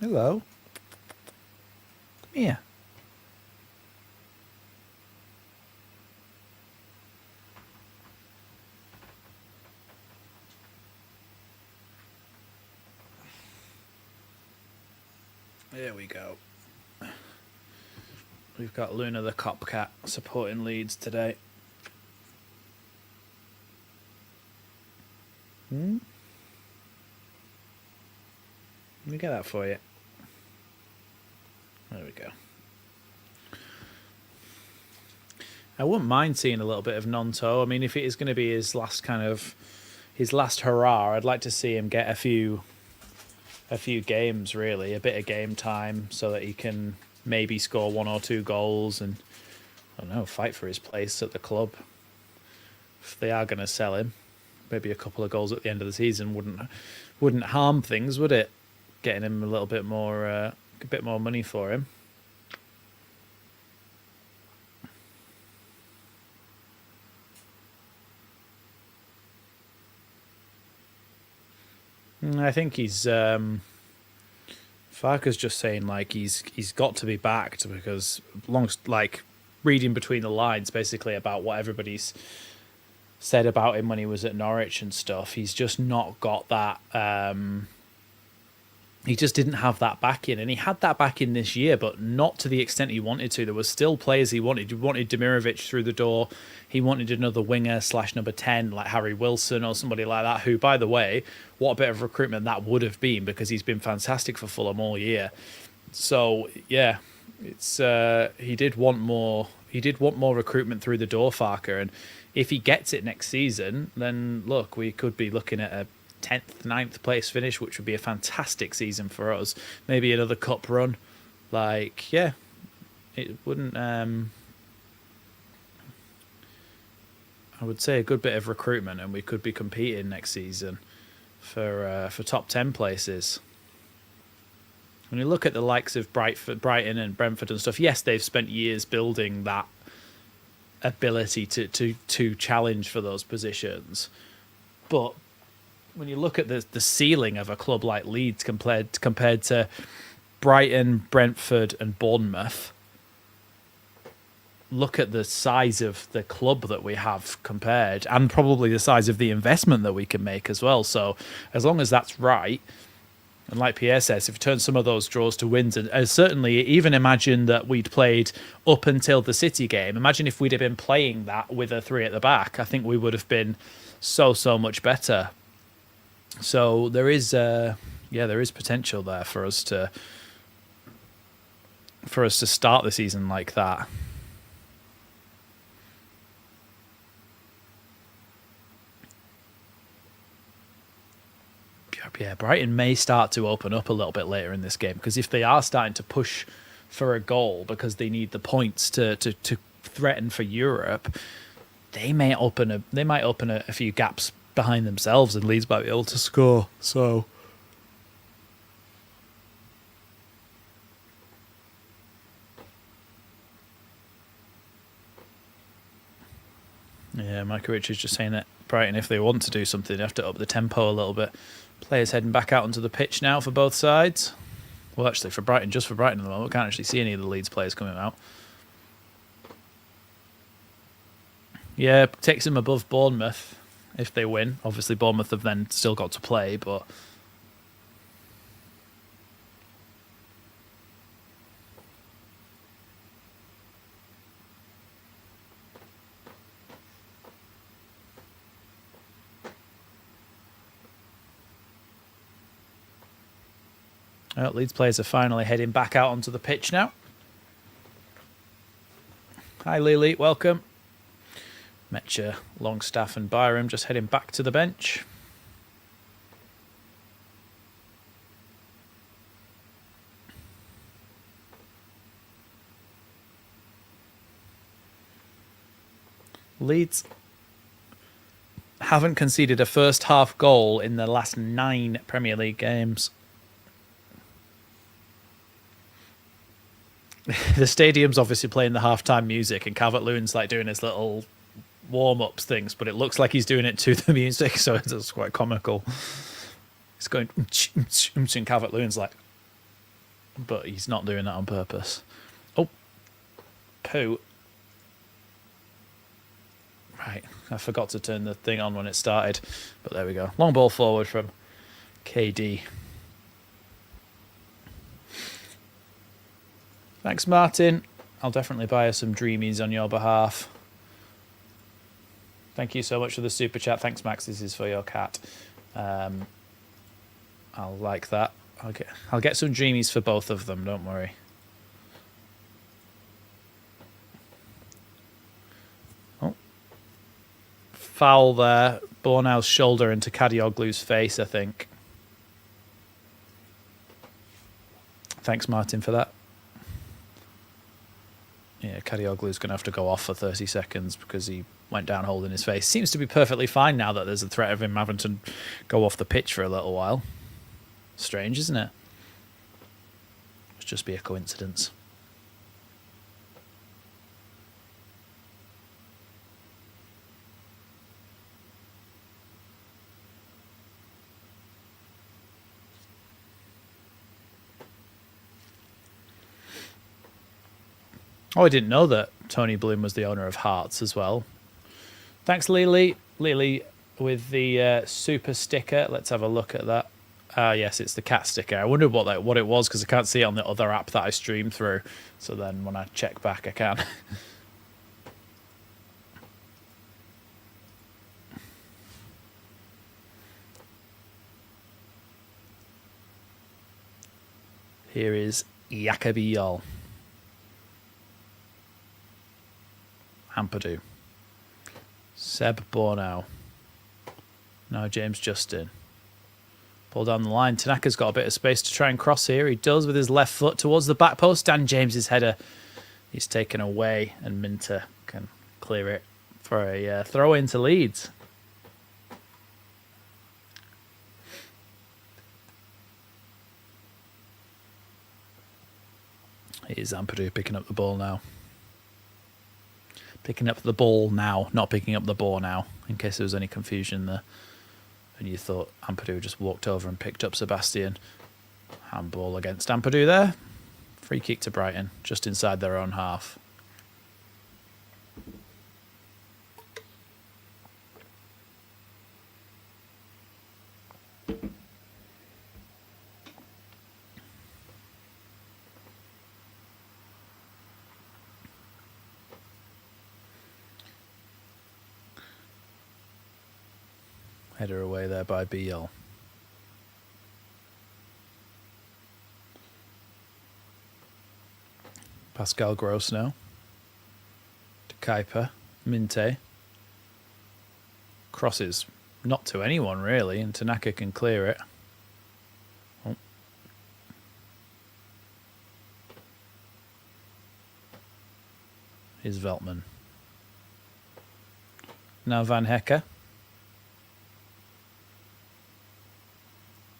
Hello. Come here. There we go. We've got Luna the Copcat supporting Leeds today. Let me get that for you. There we go. I wouldn't mind seeing a little bit of Nonto. I mean, if it is going to be his last hurrah, I'd like to see him get a few a few games, really, a bit of game time, so that he can maybe score 1 or 2 goals and, I don't know, fight for his place at the club. If they are going to sell him, maybe a couple of goals at the end of the season wouldn't harm things, would it? Getting him a bit more money for him. I think Farker's just saying like he's got to be backed because reading between the lines basically about what everybody's said about him when he was at Norwich and stuff. He's just not got that. He just didn't have that backing, and he had that backing this year, but not to the extent he wanted to. There were still players he wanted. He wanted Demirovic through the door. He wanted another winger / number 10 like Harry Wilson or somebody like that, who, by the way, what a bit of recruitment that would have been, because he's been fantastic for Fulham all year. So yeah, it's he did want more recruitment through the door, Farker, and if he gets it next season, then look, we could be looking at a 10th, 9th place finish, which would be a fantastic season for us. Maybe another cup run. Like, yeah, it wouldn't. I would say a good bit of recruitment, and we could be competing next season for top 10 places. When you look at the likes of Brighton and Brentford and stuff, yes, they've spent years building that ability to challenge for those positions, but when you look at the ceiling of a club like Leeds compared to Brighton, Brentford and Bournemouth, look at the size of the club that we have compared, and probably the size of the investment that we can make as well. So as long as that's right, and like Pierre says, if you turn some of those draws to wins, and certainly even imagine that we'd played up until the City game, imagine if we'd have been playing that with a 3 at the back, I think we would have been so much better. So there is potential there for us to start the season like that. Yeah, Brighton may start to open up a little bit later in this game, because if they are starting to push for a goal because they need the points to threaten for Europe, they might open a few gaps behind themselves, and Leeds might be able to score. So yeah, Micah Richards just saying that Brighton, if they want to do something, they have to up the tempo a little bit. Players heading back out onto the pitch now for both sides. Well, actually, just for Brighton at the moment, we can't actually see any of the Leeds players coming out. Yeah, takes them above Bournemouth if they win. Obviously, Bournemouth have then still got to play, but Leeds players are finally heading back out onto the pitch now. Hi, Lily, welcome. Metcher, Longstaff and Byram just heading back to the bench. Leeds haven't conceded a first half goal in the last 9 Premier League games. The stadium's obviously playing the halftime music, and Calvert-Lewin's like doing his little warm-ups things, but it looks like he's doing it to the music, so it's quite comical. He's going and Calvert-Lewin's like, but he's not doing that on purpose. Oh, poo. Right, I forgot to turn the thing on when it started, but there we go. Long ball forward from KD. Thanks, Martin. I'll definitely buy us some Dreamies on your behalf. Thank you so much for the super chat. Thanks, Max. This is for your cat. I'll like that. I'll get some Dreamies for both of them. Don't worry. Oh, foul there. Bornau's shoulder into Kadioglu's face, I think. Thanks, Martin, for that. Yeah, Kadioglu's going to have to go off for 30 seconds because he went down holding his face. Seems to be perfectly fine now that there's a threat of him having to go off the pitch for a little while. Strange, isn't it? Must just be a coincidence. Oh, I didn't know that Tony Bloom was the owner of Hearts as well. Thanks, Lily. Lily with the super sticker. Let's have a look at that. Yes, it's the cat sticker. I wondered what it was because I can't see it on the other app that I stream through. So then when I check back, I can. Here is Jacobiol. Ampadu. Seb Bornau. Now James Justin. Pull down the line. Tanaka's got a bit of space to try and cross here. He does with his left foot towards the back post. Dan James's header is taken away and Minter can clear it for a throw into Leeds. Here's Ampadu picking up the ball now. Picking up the ball now, not picking up the ball now, in case there was any confusion there. And you thought Ampadu just walked over and picked up Sebastian. Handball against Ampadu there. Free kick to Brighton, just inside their own half. Header away there by BL. Pascal Gross now. To Kuiper. Minte. Crosses not to anyone really, and Tanaka can clear it. Oh. Here's Veltman. Now Van Hecke.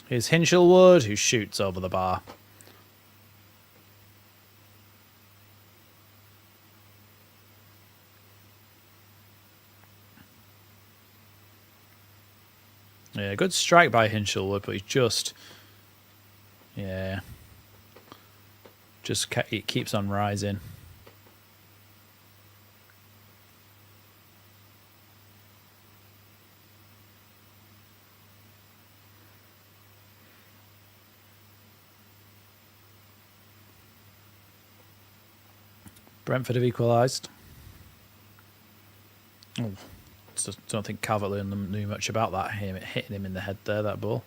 Here's Hinchelwood, who shoots over the bar. Yeah, good strike by Hinchelwood, but he's just... Yeah. It keeps on rising. Brentford have equalised. Oh, don't think Calvert-Lewin knew much about that. Hitting him in the head there, that ball.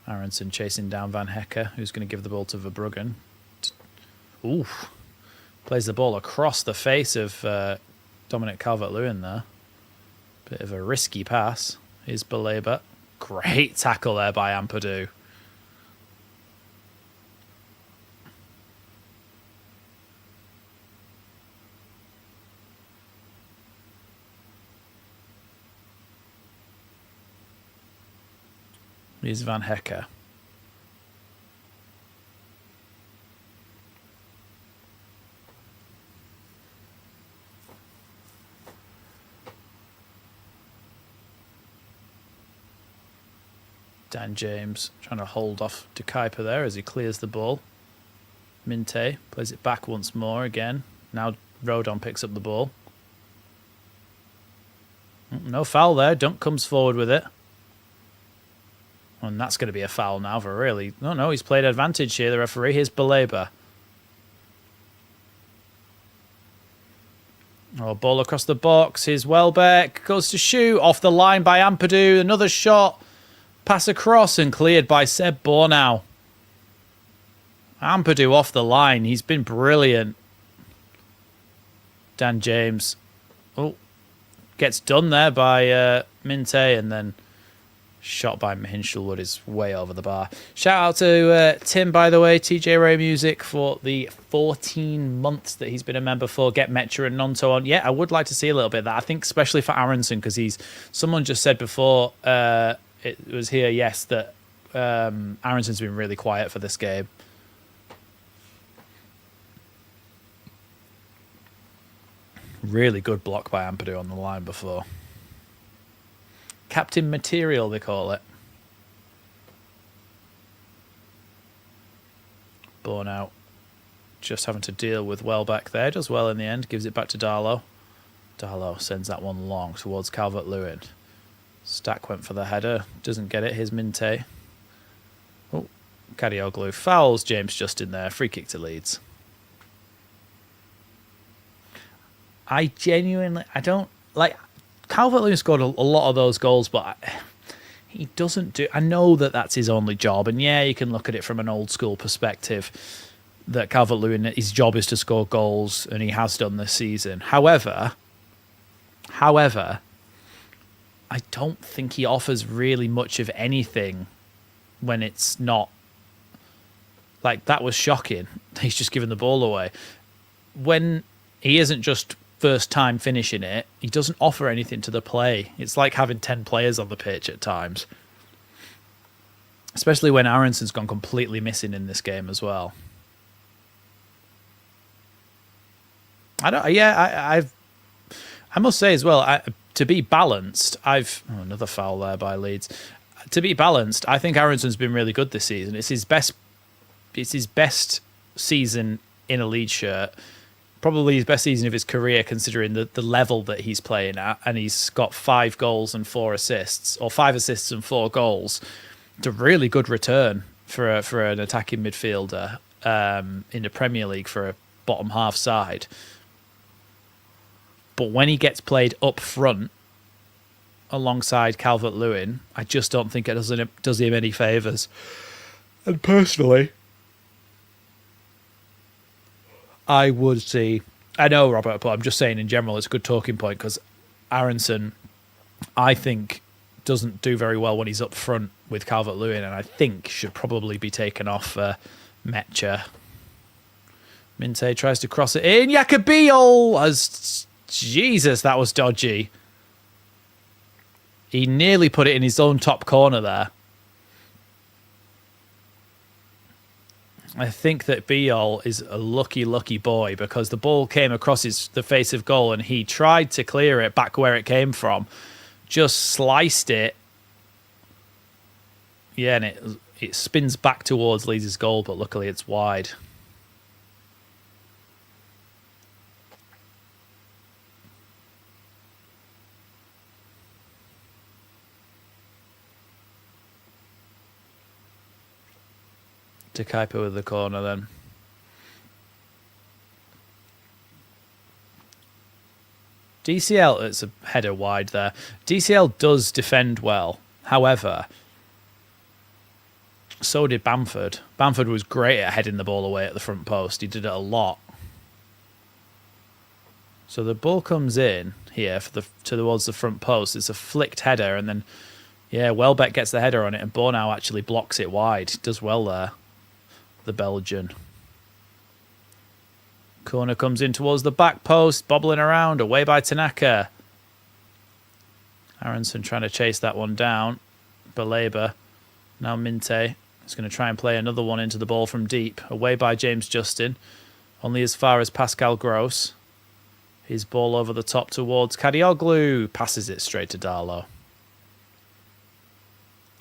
Aronson chasing down Van Hecke, who's going to give the ball to Verbruggen. Ooh, plays the ball across the face of Dominic Calvert-Lewin there. Bit of a risky pass. Here's Baleba. Great tackle there by Ampadu. Here's Van Hecke. Dan James trying to hold off De Kuiper there as he clears the ball. Minte plays it back once more again. Now Rodon picks up the ball. No foul there. Dunk comes forward with it. And that's going to be a foul now for really... No, he's played advantage here, the referee. Here's Baleba. Oh, ball across the box. Here's Welbeck. Goes to shoot. Off the line by Ampadu. Another shot. Pass across and cleared by Seb Bornau. Ampadu off the line. He's been brilliant. Dan James. Oh, gets done there by Minte and then Shot by Hinshelwood is way over the bar. Shout out to Tim, by the way, TJ Ray Music, for the 14 months that he's been a member for. Get Metcha and Nonto on. Yeah, I would like to see a little bit of that. I think especially for Aronson, because someone just said before it was here, yes, that Aronson's been really quiet for this game. Really good block by Ampadu on the line before. Captain Material, they call it. Born out. Just having to deal with Welbeck there. Does well in the end. Gives it back to Darlow. Darlow sends that one long towards Calvert-Lewin. Stack went for the header. Doesn't get it. Here's Minte. Oh, Kadioglu fouls James Justin there. Free kick to Leeds. I don't like... Calvert-Lewin scored a lot of those goals, but he doesn't do... I know that that's his only job, and yeah, you can look at it from an old-school perspective, that Calvert-Lewin, his job is to score goals, and he has done this season. However, I don't think he offers really much of anything when it's not... Like, that was shocking. He's just given the ball away. When he isn't just... first time finishing it, he doesn't offer anything to the play. It's like having 10 players on the pitch at times. Especially when Aronson's gone completely missing in this game as well. I must say as well, to be balanced, another foul there by Leeds. To be balanced, I think Aronson's been really good this season. It's his best season in a Leeds shirt. Probably his best season of his career, considering the level that he's playing at, and he's got 5 goals and 4 assists, or 5 assists and 4 goals. It's a really good return for an attacking midfielder in the Premier League for a bottom half side. But when he gets played up front alongside Calvert-Lewin, I just don't think it does him any favours. And personally, I would see... I know, Robert, but I'm just saying in general it's a good talking point, because Aronson, I think, doesn't do very well when he's up front with Calvert-Lewin, and I think should probably be taken off Metcha. Minte tries to cross it in. Yacobiol! Jesus, that was dodgy. He nearly put it in his own top corner there. I think that Biol is a lucky boy, because the ball came across the face of goal and he tried to clear it back where it came from. Just sliced it. Yeah, and it spins back towards Leeds' goal, but luckily it's wide. To Kuiper with the corner then. DCL, it's a header wide there. DCL does defend well. However, so did Bamford. Bamford was great at heading the ball away at the front post. He did it a lot. So the ball comes in here towards the front post. It's a flicked header, and then, yeah, Welbeck gets the header on it, and Bornau actually blocks it wide. Does well there. The Belgian. Corner comes in towards the back post, bobbling around, away by Tanaka. Aronson trying to chase that one down. Baleba. Now Minte is going to try and play another one into the ball from deep. Away by James Justin. Only as far as Pascal Gross. His ball over the top towards Kadioglu. Passes it straight to Darlow.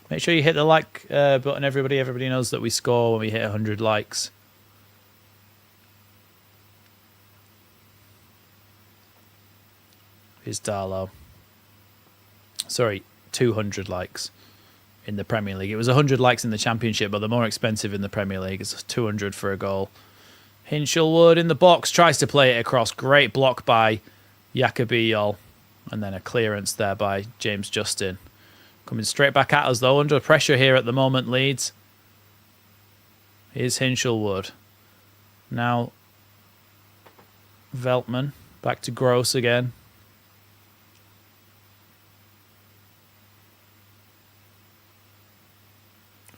Make sure you hit the like button, everybody. Everybody knows that we score when we hit 100 likes. Here's Darlow. Sorry, 200 likes in the Premier League. It was 100 likes in the Championship, but they're more expensive in the Premier League. It's 200 for a goal. Hinshelwood in the box, tries to play it across. Great block by Yacobiol. And then a clearance there by James Justin. Coming straight back at us, though. Under pressure here at the moment, Leeds. Here's Hinshelwood. Now, Veltman. Back to Gross again.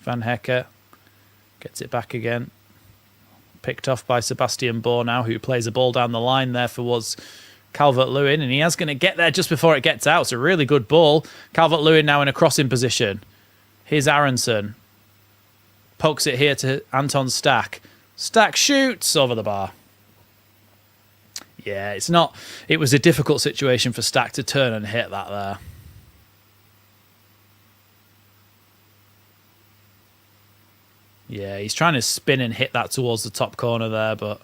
Van Hecke gets it back again. Picked off by Sebastian Bornau, who plays a ball down the line there for Calvert-Lewin, and he is going to get there just before it gets out. It's a really good ball. Calvert-Lewin now in a crossing position. Here's Aronson. Pokes it here to Anton Stack. Stack shoots over the bar. Yeah, it's not... It was a difficult situation for Stack to turn and hit that there. Yeah, he's trying to spin and hit that towards the top corner there, but...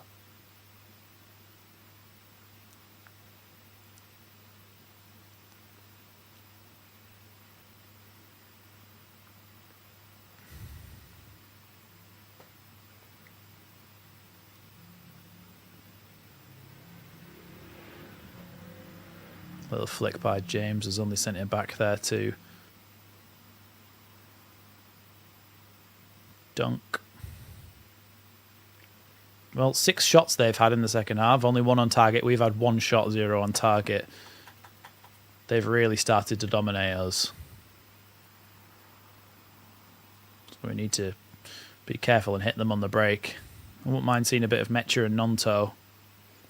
Little flick by James has only sent it back there to Dunk. Well, 6 shots they've had in the second half. Only 1 on target. We've had 1 shot, 0 on target. They've really started to dominate us. So we need to be careful and hit them on the break. I wouldn't mind seeing a bit of Mecha and Nonto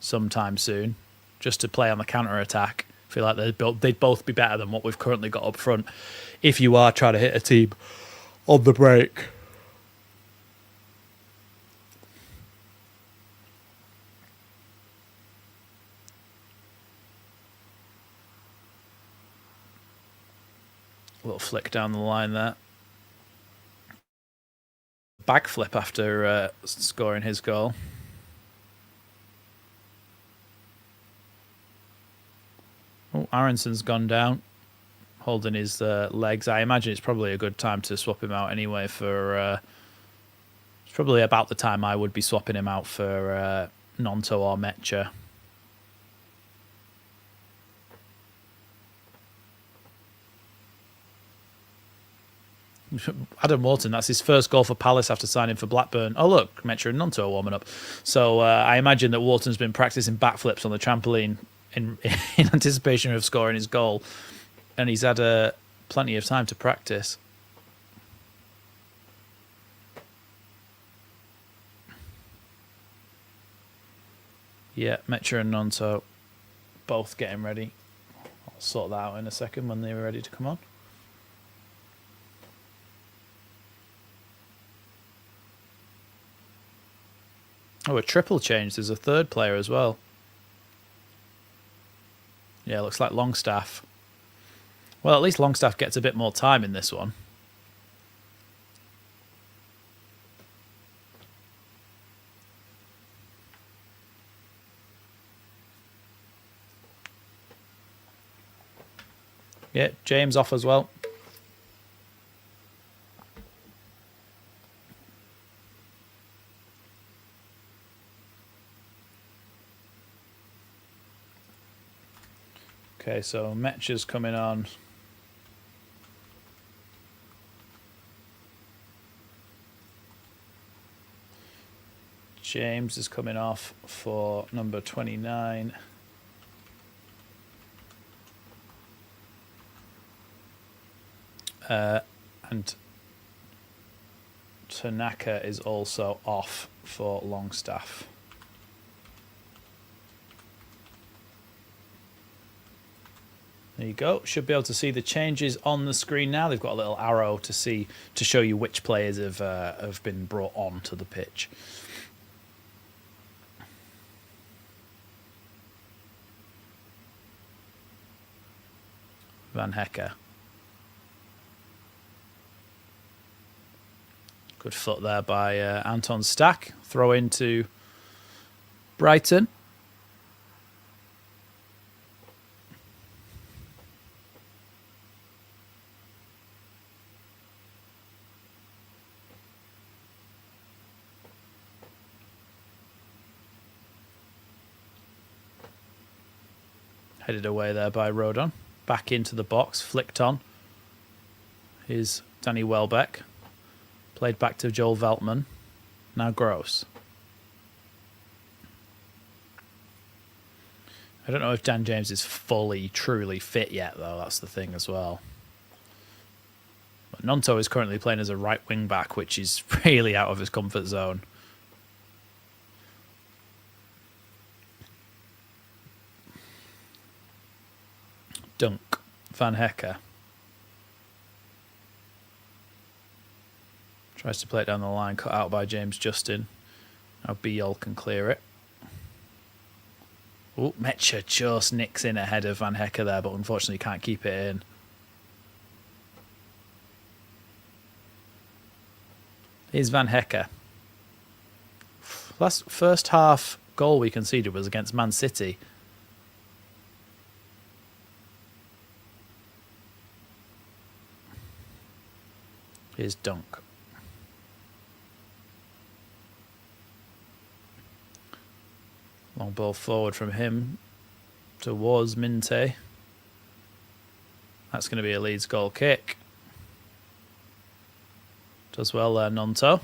sometime soon, just to play on the counter-attack. I feel like they'd both be better than what we've currently got up front if you are trying to hit a team on the break. A little flick down the line there. Backflip after scoring his goal. Oh, Aronson's gone down, holding his legs. I imagine it's probably a good time to swap him out anyway for... it's probably about the time I would be swapping him out for Nonto or Mecha. Adam Morton, that's his first goal for Palace after signing for Blackburn. Oh, look, Mecha and Nonto are warming up. So I imagine that Wharton's been practicing backflips on the trampoline in anticipation of scoring his goal, and he's had plenty of time to practice. Yeah, Mecha and Nonto both getting ready. I'll sort that out in a second when they're ready to come on. Oh, a triple change. There's a third player as well. Yeah, looks like Longstaff. Well, at least Longstaff gets a bit more time in this one. Yeah, James off as well. Okay, so Mecha's coming on. James is coming off for number 29. And Tanaka is also off for Longstaff. There you go. Should be able to see the changes on the screen now. They've got a little arrow to show you which players have been brought on to the pitch. Van Hecke. Good foot there by Anton Stack. Throw into Brighton. Headed away there by Rodon. Back into the box. Flicked on. Here's Danny Welbeck. Played back to Joel Veltman. Now Gross. I don't know if Dan James is fully, truly fit yet, though. That's the thing as well. Nonto is currently playing as a right wing back, which is really out of his comfort zone. Dunk. Van Hecke. Tries to play it down the line, cut out by James Justin. Now Biol can clear it. Oh, Metcher just nicks in ahead of Van Hecke there, but unfortunately can't keep it in. Here's Van Hecke. Last first half goal we conceded was against Man City. Here's Dunk. Long ball forward from him towards Minte. That's going to be a Leeds goal kick. Does well there, Nonto.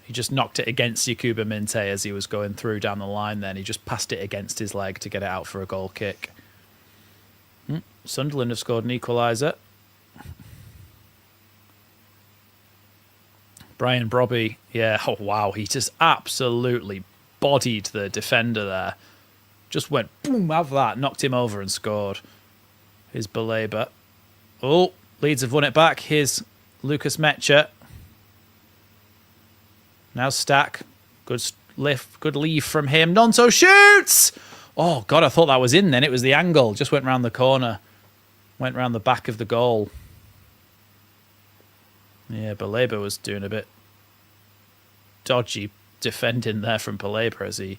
He just knocked it against Yakuba Minte as he was going through down the line then. He just passed it against his leg to get it out for a goal kick. Sunderland have scored an equaliser. Brian Brobby, yeah, oh wow, he just absolutely bodied the defender there. Just went boom, have that, knocked him over and scored. Here's Baleba. Oh, Leeds have won it back. Here's Lucas Metcher. Now Stack. Good lift, good leave from him. Nonto shoots! Oh, God, I thought that was in then. It was the angle. Just went round the corner. Went round the back of the goal. Yeah, Baleba was doing a bit dodgy defending there from Baleba as he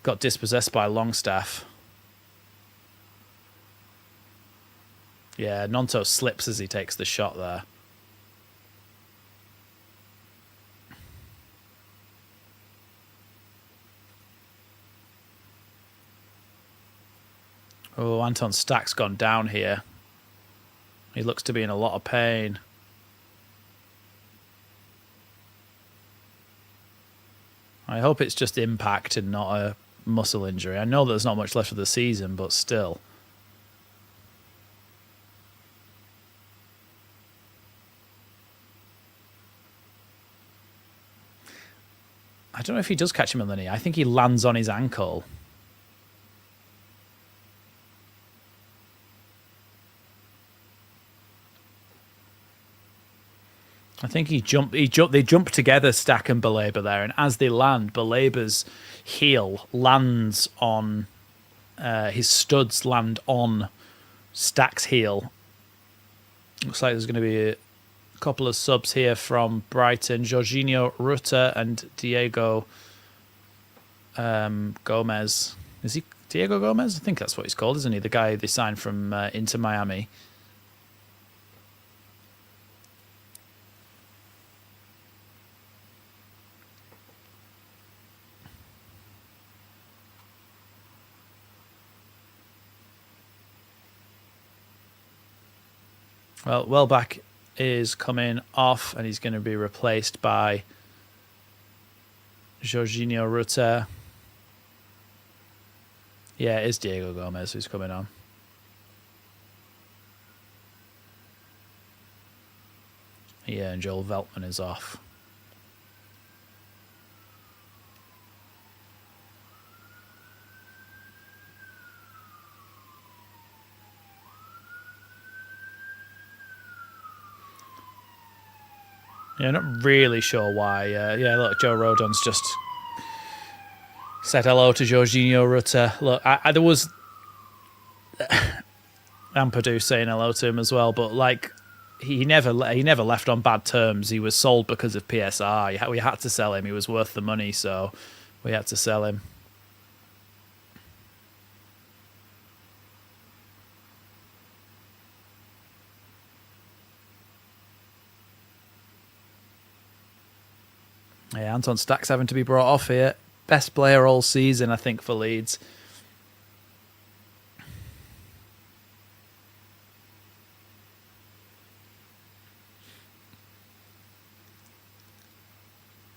got dispossessed by Longstaff. Yeah, Nonto slips as he takes the shot there. Oh, Anton Stack's gone down here. He looks to be in a lot of pain. I hope it's just impact and not a muscle injury. I know there's not much left of the season, but still. I don't know if he does catch him on the knee. I think he lands on his ankle. I think they jump together, Stack and Baleba there, and as they land, Baleba's heel lands on his studs land on Stack's heel. Looks like there's going to be a couple of subs here from Brighton. Jorginho Rutter and Diego Gomez. Is he Diego Gomez? I think that's what he's called, isn't he? The guy they signed from Inter Miami. Well, Welbeck is coming off and he's going to be replaced by Jorginho Rutter. Yeah, it is Diego Gomez who's coming on. Yeah, and Joel Veltman is off. Yeah, not really sure why. Yeah, look, Joe Rodon's just said hello to Jorginho Rutter. Look, there was Ampadu saying hello to him as well, but like he never left on bad terms. He was sold because of PSR. We had to sell him. He was worth the money, so we had to sell him. Yeah, Anton Stack's having to be brought off here. Best player all season, I think, for Leeds.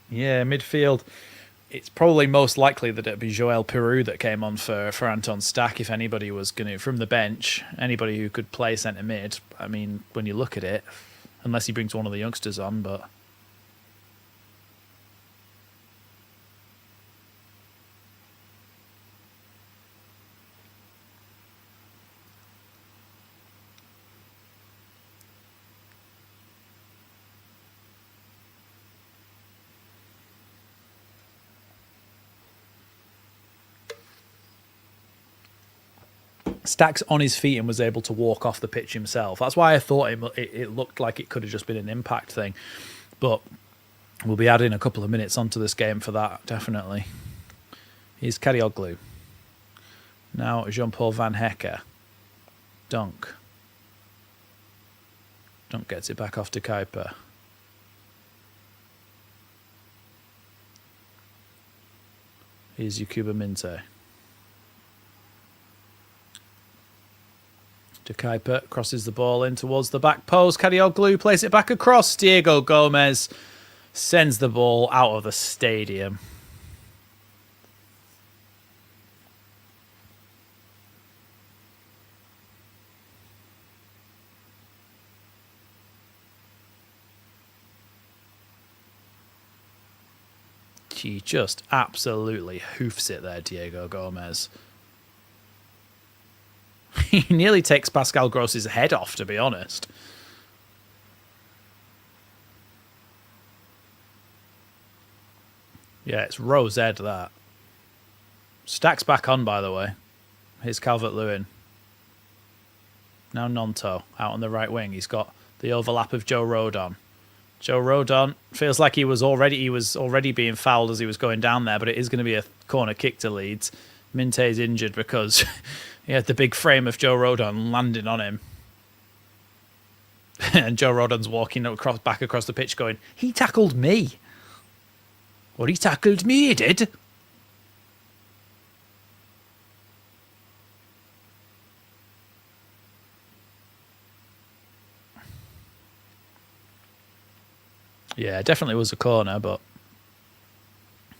Yeah, midfield. it's probably most likely that it'd be Joel Peru that came on for Anton Stack if anybody was going to, from the bench, anybody who could play centre mid. I mean, when you look at it, unless he brings one of the youngsters on, but... Stack's on his feet and was able to walk off the pitch himself. That's why I thought it looked like it could have just been an impact thing. But we'll be adding a couple of minutes onto this game for that, definitely. Here's Karioglu. Now Jean-Paul Van Hecke. Dunk. Dunk gets it back off to Kuiper. Here's Yakuba Minte. De Kuiper crosses the ball in towards the back post. Karioglu plays it back across. Diego Gomez sends the ball out of the stadium. He just absolutely hoofs it there, Diego Gomez. He nearly takes Pascal Gross's head off, to be honest. Yeah, it's Rose Ed, that. Stack's back on, by the way. Here's Calvert-Lewin. Now Nonto out on the right wing. He's got the overlap of Joe Rodon. Joe Rodon feels like he was already being fouled as he was going down there, but it is going to be a corner kick to Leeds. Minte's injured because he had the big frame of Joe Rodon landing on him. And Joe Rodon's walking back across the pitch going, he tackled me. Or he tackled me, he did. Yeah, it definitely was a corner, but...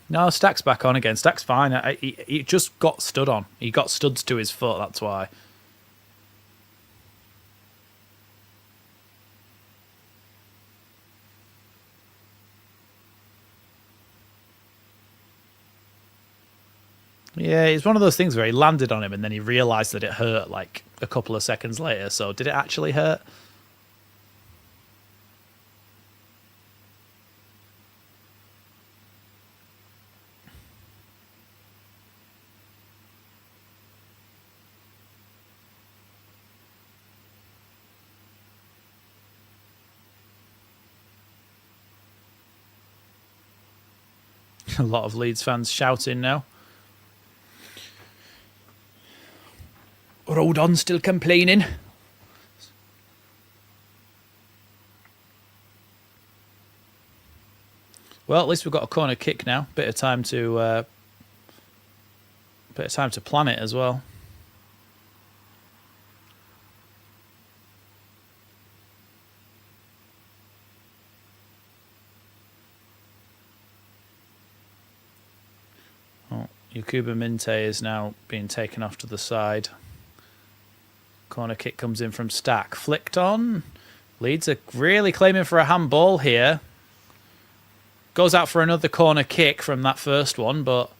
No, Stack's back on again. Stack's fine. He just got stood on. He got studs to his foot, that's why. Yeah, it's one of those things where he landed on him and then he realised that it hurt like a couple of seconds later. So did it actually hurt? A lot of Leeds fans shouting now. Rodon still complaining. Well, at least we've got a corner kick now. Bit of time to plan it as well. Yakuba Minte is now being taken off to the side. Corner kick comes in from Stack. Flicked on. Leeds are really claiming for a handball here. Goes out for another corner kick from that first one, but...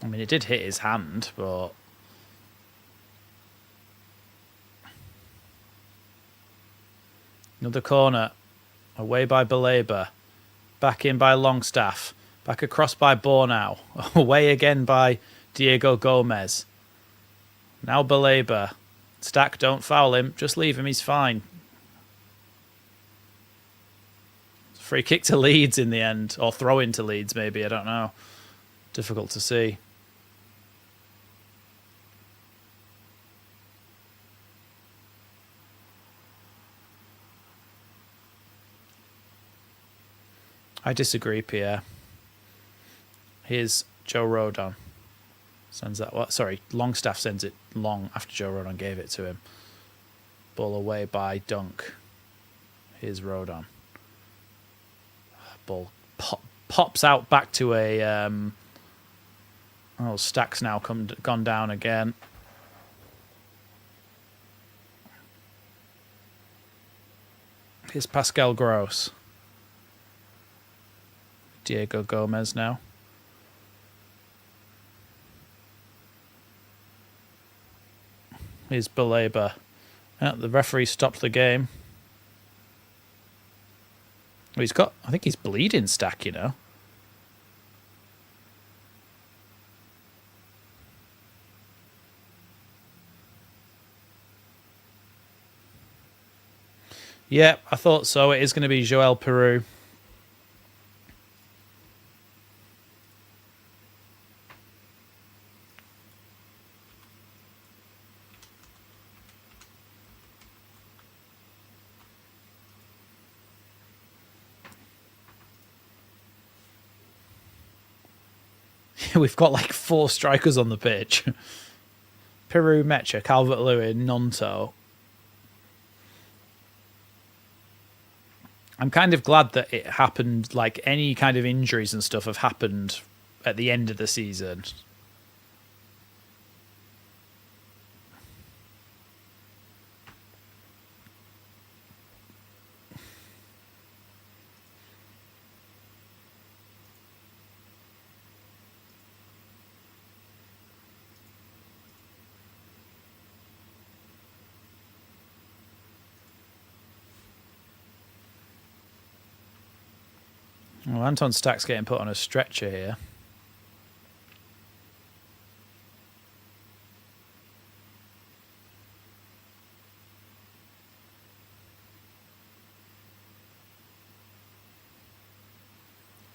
I mean, it did hit his hand, but... Another corner. Away by Baleba. Back in by Longstaff. Back across by Bornau. Away again by Diego Gomez. Now Baleba. Stack, don't foul him. Just leave him, he's fine. Free kick to Leeds in the end. Or throw in to Leeds, maybe. I don't know. Difficult to see. I disagree, Pierre. Here's Joe Rodon. Sends that... Well, sorry, Longstaff sends it long after Joe Rodon gave it to him. Ball away by Dunk. Here's Rodon. Ball pops out back to a... Stack's now gone down again. Here's Pascal Gross. Diego Gomez now. Here's Baleba. The referee stopped the game. I think he's bleeding, Stack, you know. Yeah, I thought so. It is going to be Joel Peru. We've got like 4 strikers on the pitch. Peru, Mecha, Calvert-Lewin, Nonto. I'm kind of glad that it happened, like any kind of injuries and stuff have happened at the end of the season. Well, Anton Stack's getting put on a stretcher here.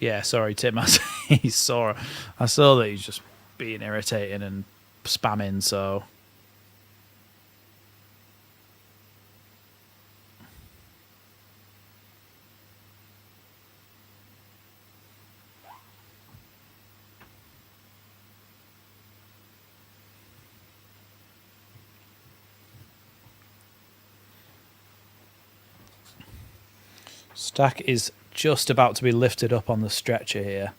Yeah, sorry, Tim. I saw that he's just being irritating and spamming, so... Stack is just about to be lifted up on the stretcher here.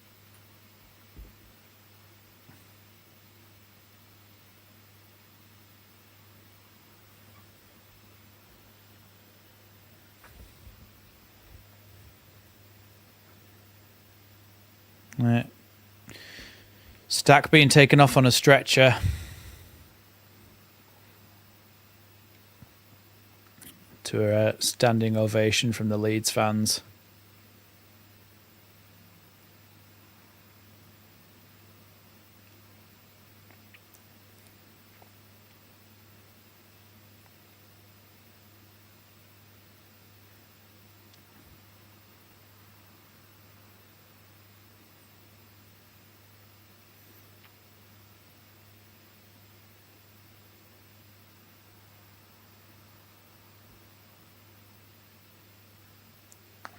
Right. Stack being taken off on a stretcher. To a standing ovation from the Leeds fans.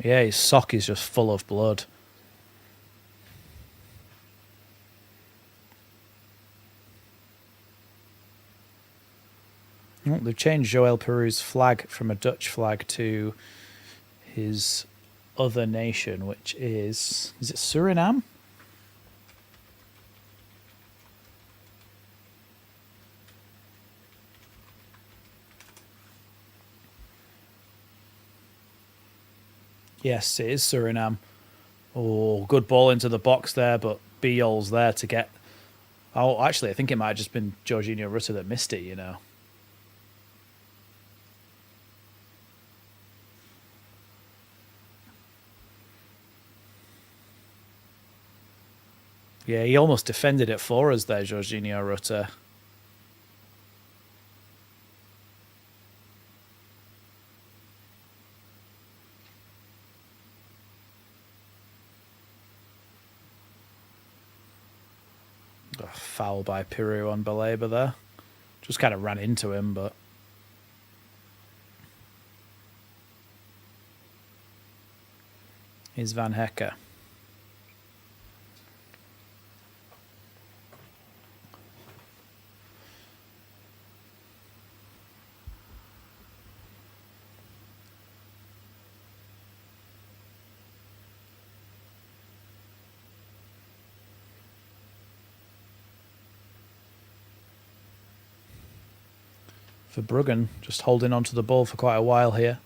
Yeah, his sock is just full of blood. Oh, they've changed Joel Peru's flag from a Dutch flag to his other nation, which is it Suriname? Yes, it is Suriname. Oh, good ball into the box there, but Biol's there to get... Oh, actually, I think it might have just been Jorginho Rutter that missed it, you know. Yeah, he almost defended it for us there, Jorginho Rutter. Foul by Peru on Baleba there. Just kind of ran into him, but... Here's Van Hecker. Bruggen, just holding on to the ball for quite a while here.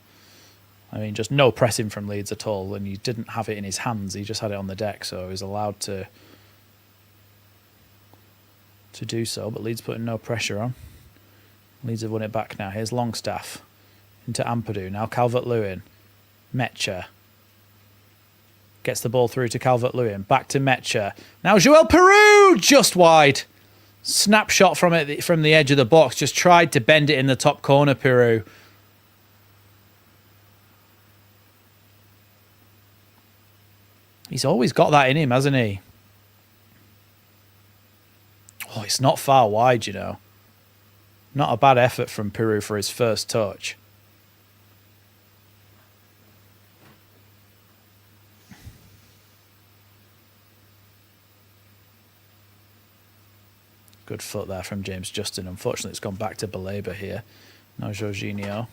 I mean, just no pressing from Leeds at all, and he didn't have it in his hands. He just had it on the deck, so he was allowed to do so. But Leeds putting no pressure on. Leeds have won it back now. Here's Longstaff into Ampadu. Now Calvert-Lewin. Metcher gets the ball through to Calvert-Lewin. Back to Metcher. Now Joel Peru just wide. Snapshot from it from the edge of the box. Just tried to bend it in the top corner, Peru. He's always got that in him, hasn't he? Oh, it's not far wide, you know. Not a bad effort from Peru for his first touch. Good foot there from James Justin. Unfortunately, it's gone back to Baleba here. Now Jorginho.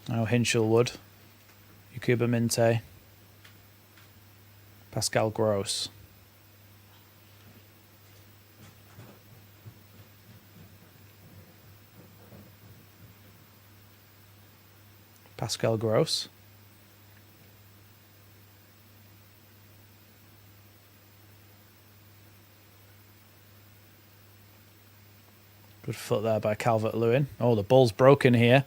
Now Hinchelwood. Yakuba Minte. Pascal Gross. Pascal Gross. Good foot there by Calvert-Lewin. Oh, the ball's broken here.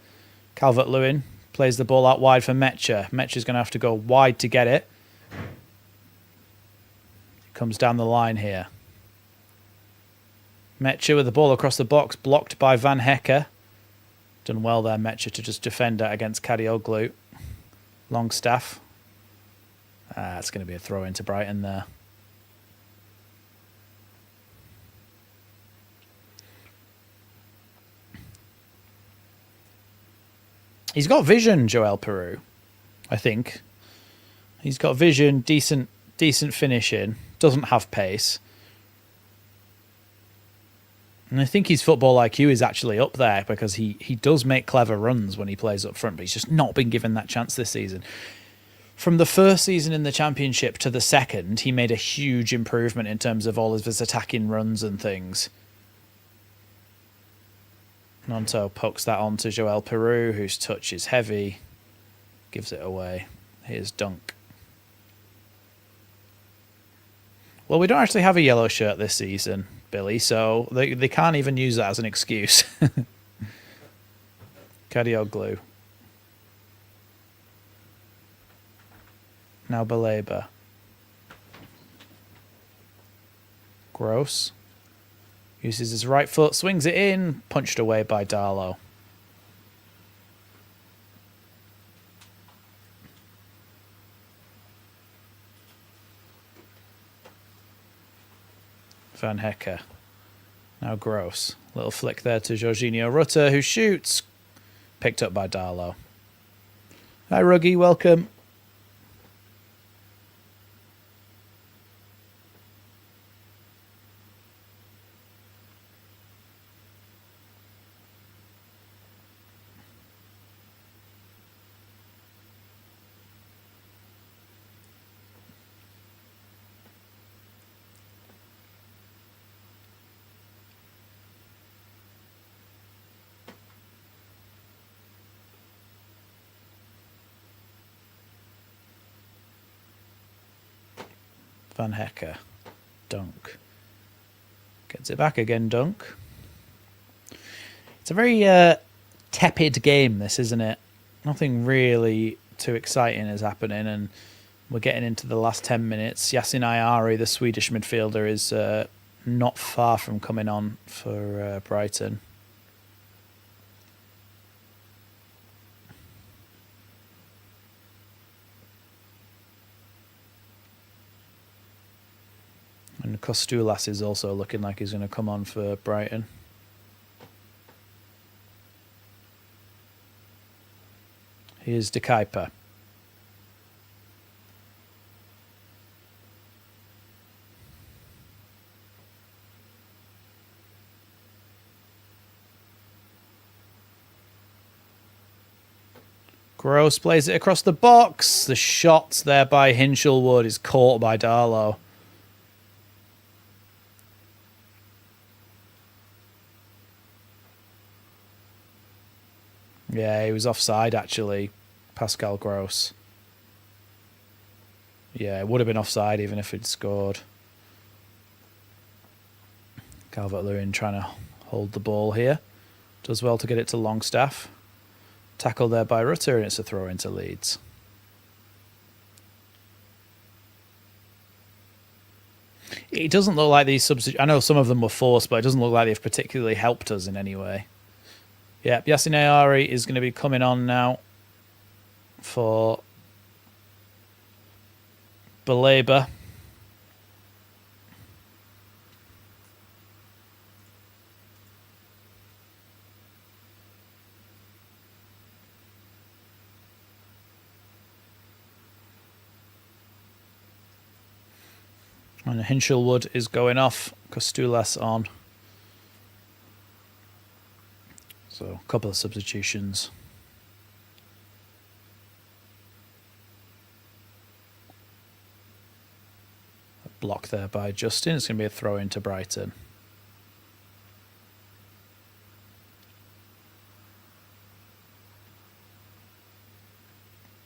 Calvert-Lewin plays the ball out wide for Metcher. Metcher's going to have to go wide to get it. Comes down the line here. Metcher with the ball across the box, blocked by Van Hecke. Done well there, Metcher, to just defend that against Kadioglu. Longstaff. It's going to be a throw into Brighton there. He's got vision, Joel Peru, I think. He's got vision, decent finishing, doesn't have pace. And I think his football IQ is actually up there because he does make clever runs when he plays up front, but he's just not been given that chance this season. From the first season in the Championship to the second, he made a huge improvement in terms of all of his attacking runs and things. Nonto pokes that on to Joel Peru, whose touch is heavy. Gives it away. Here's Dunk. Well, we don't actually have a yellow shirt this season, Billy, so they can't even use that as an excuse. Kadioglu. Now Baleba. Gross. Uses his right foot, swings it in, punched away by Darlow. Van Hecke. Now Gross. Little flick there to Jorginho Rutter, who shoots. Picked up by Darlow. Hi, Ruggy, welcome. Van Hecke. Dunk. Gets it back again, Dunk. It's a very tepid game, this, isn't it? Nothing really too exciting is happening, and we're getting into the last 10 minutes. Yasin Ayari, the Swedish midfielder, is not far from coming on for Brighton. And Kostulas is also looking like he's going to come on for Brighton. Here's De Kuiper. Gross plays it across the box. The shot there by Hinchelwood is caught by Darlow. Yeah, he was offside, actually, Pascal Gross. Yeah, it would have been offside even if he'd scored. Calvert-Lewin trying to hold the ball here. Does well to get it to Longstaff. Tackle there by Rutter, and it's a throw into Leeds. It doesn't look like these substitutes... I know some of them were forced, but it doesn't look like they've particularly helped us in any way. Yeah, Yassin Ayari is going to be coming on now for Baleba. And Hinchelwood is going off. Costulas on. So a couple of substitutions. A block there by Justin. It's going to be a throw into Brighton.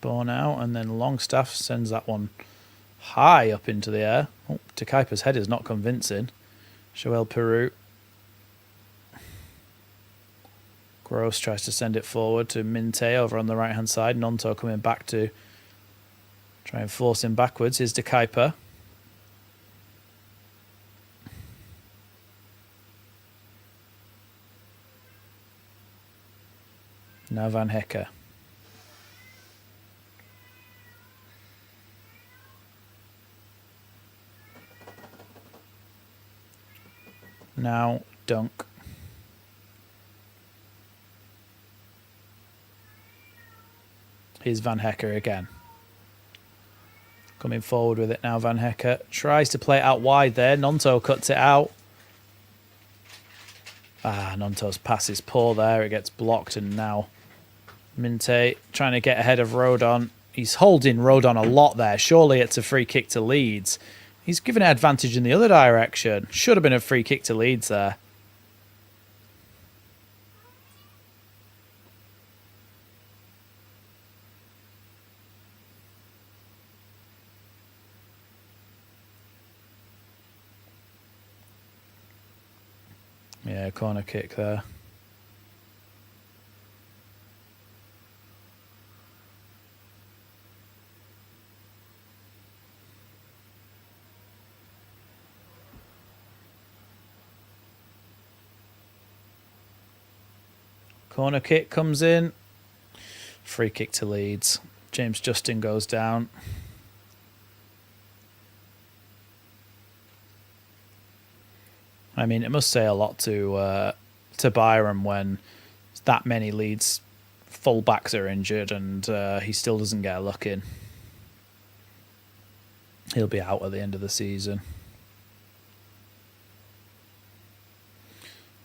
Born out, and then Longstaff sends that one high up into the air. Oh, Takaipa's head is not convincing. Joel Peru. Gross tries to send it forward to Minte over on the right-hand side. Nonto coming back to try and force him backwards. Here's Takaipa. Now Van Hecker. Now Dunk. Here's Van Hecker again. Coming forward with it now, Van Hecker. Tries to play it out wide there. Nonto cuts it out. Nonto's pass is poor there. It gets blocked, and now Minte trying to get ahead of Rodon. He's holding Rodon a lot there. Surely it's a free kick to Leeds. He's given an advantage in the other direction. Should have been a free kick to Leeds there. Yeah, corner kick there. Corner kick comes in. Free kick to Leeds. James Justin goes down. I mean, it must say a lot to Byram when that many Leeds full-backs are injured and he still doesn't get a look in. He'll be out at the end of the season.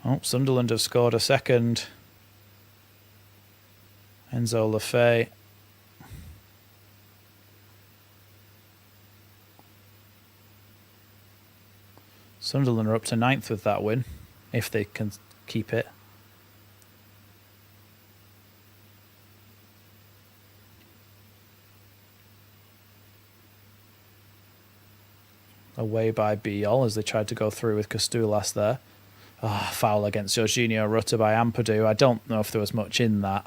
Oh, Sunderland have scored a second. Enzo Lefebvre. Sunderland are up to 9th with that win, if they can keep it. Away by Biol as they tried to go through with Costulas there. Foul against Jorginho Rutter by Ampadu. I don't know if there was much in that.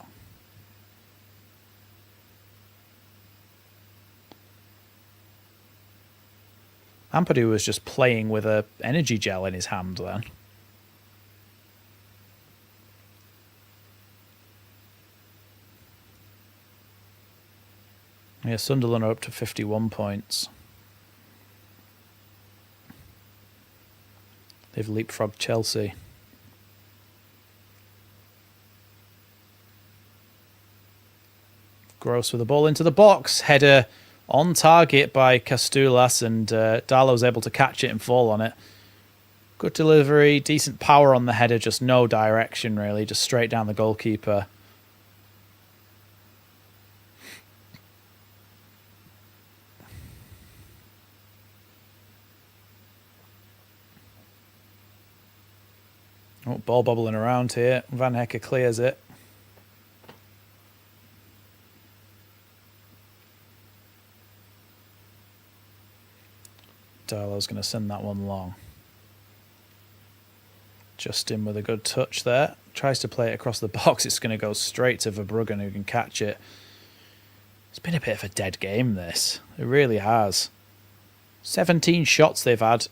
Ampadu was just playing with a energy gel in his hand then. Yeah, Sunderland are up to 51 points. They've leapfrogged Chelsea. Gross with the ball into the box. Header on target by Costulas, and Darlow's able to catch it and fall on it. Good delivery, decent power on the header, just no direction really, just straight down the goalkeeper. Oh, ball bobbling around here. Van Hecker clears it. Darlow's going to send that one long. Justin with a good touch there. Tries to play it across the box. It's going to go straight to Verbruggen, who can catch it. It's been a bit of a dead game, this. It really has. 17 shots they've had,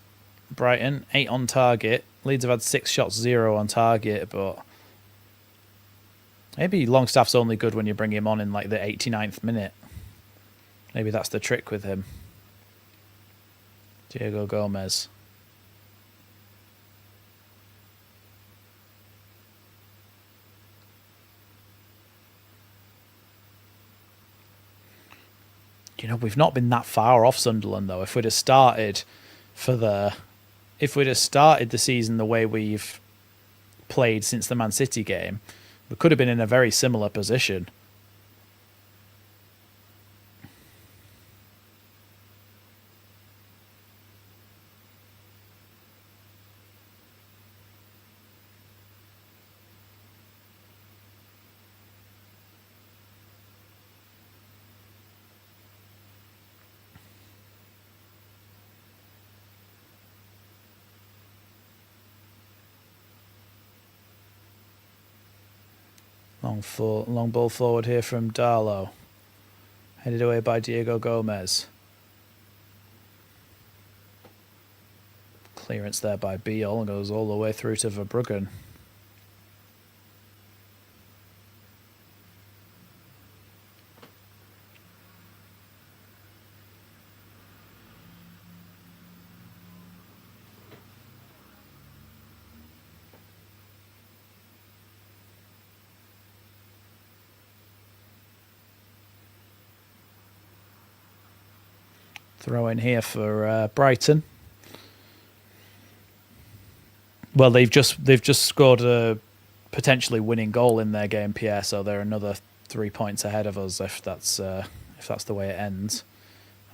Brighton. 8 on target. Leeds have had 6 shots, 0 on target, but maybe Longstaff's only good when you bring him on in like the 89th minute. Maybe that's the trick with him. Diego Gomez. You know, we've not been that far off Sunderland though. If we'd have started the season the way we've played since the Man City game, we could have been in a very similar position. Long ball forward here from Darlow. Headed away by Diego Gomez. Clearance there by Beale and goes all the way through to Verbruggen. Throw in here for Brighton. Well, they've just scored a potentially winning goal in their game, Pierre. So they're another 3 points ahead of us if that's the way it ends.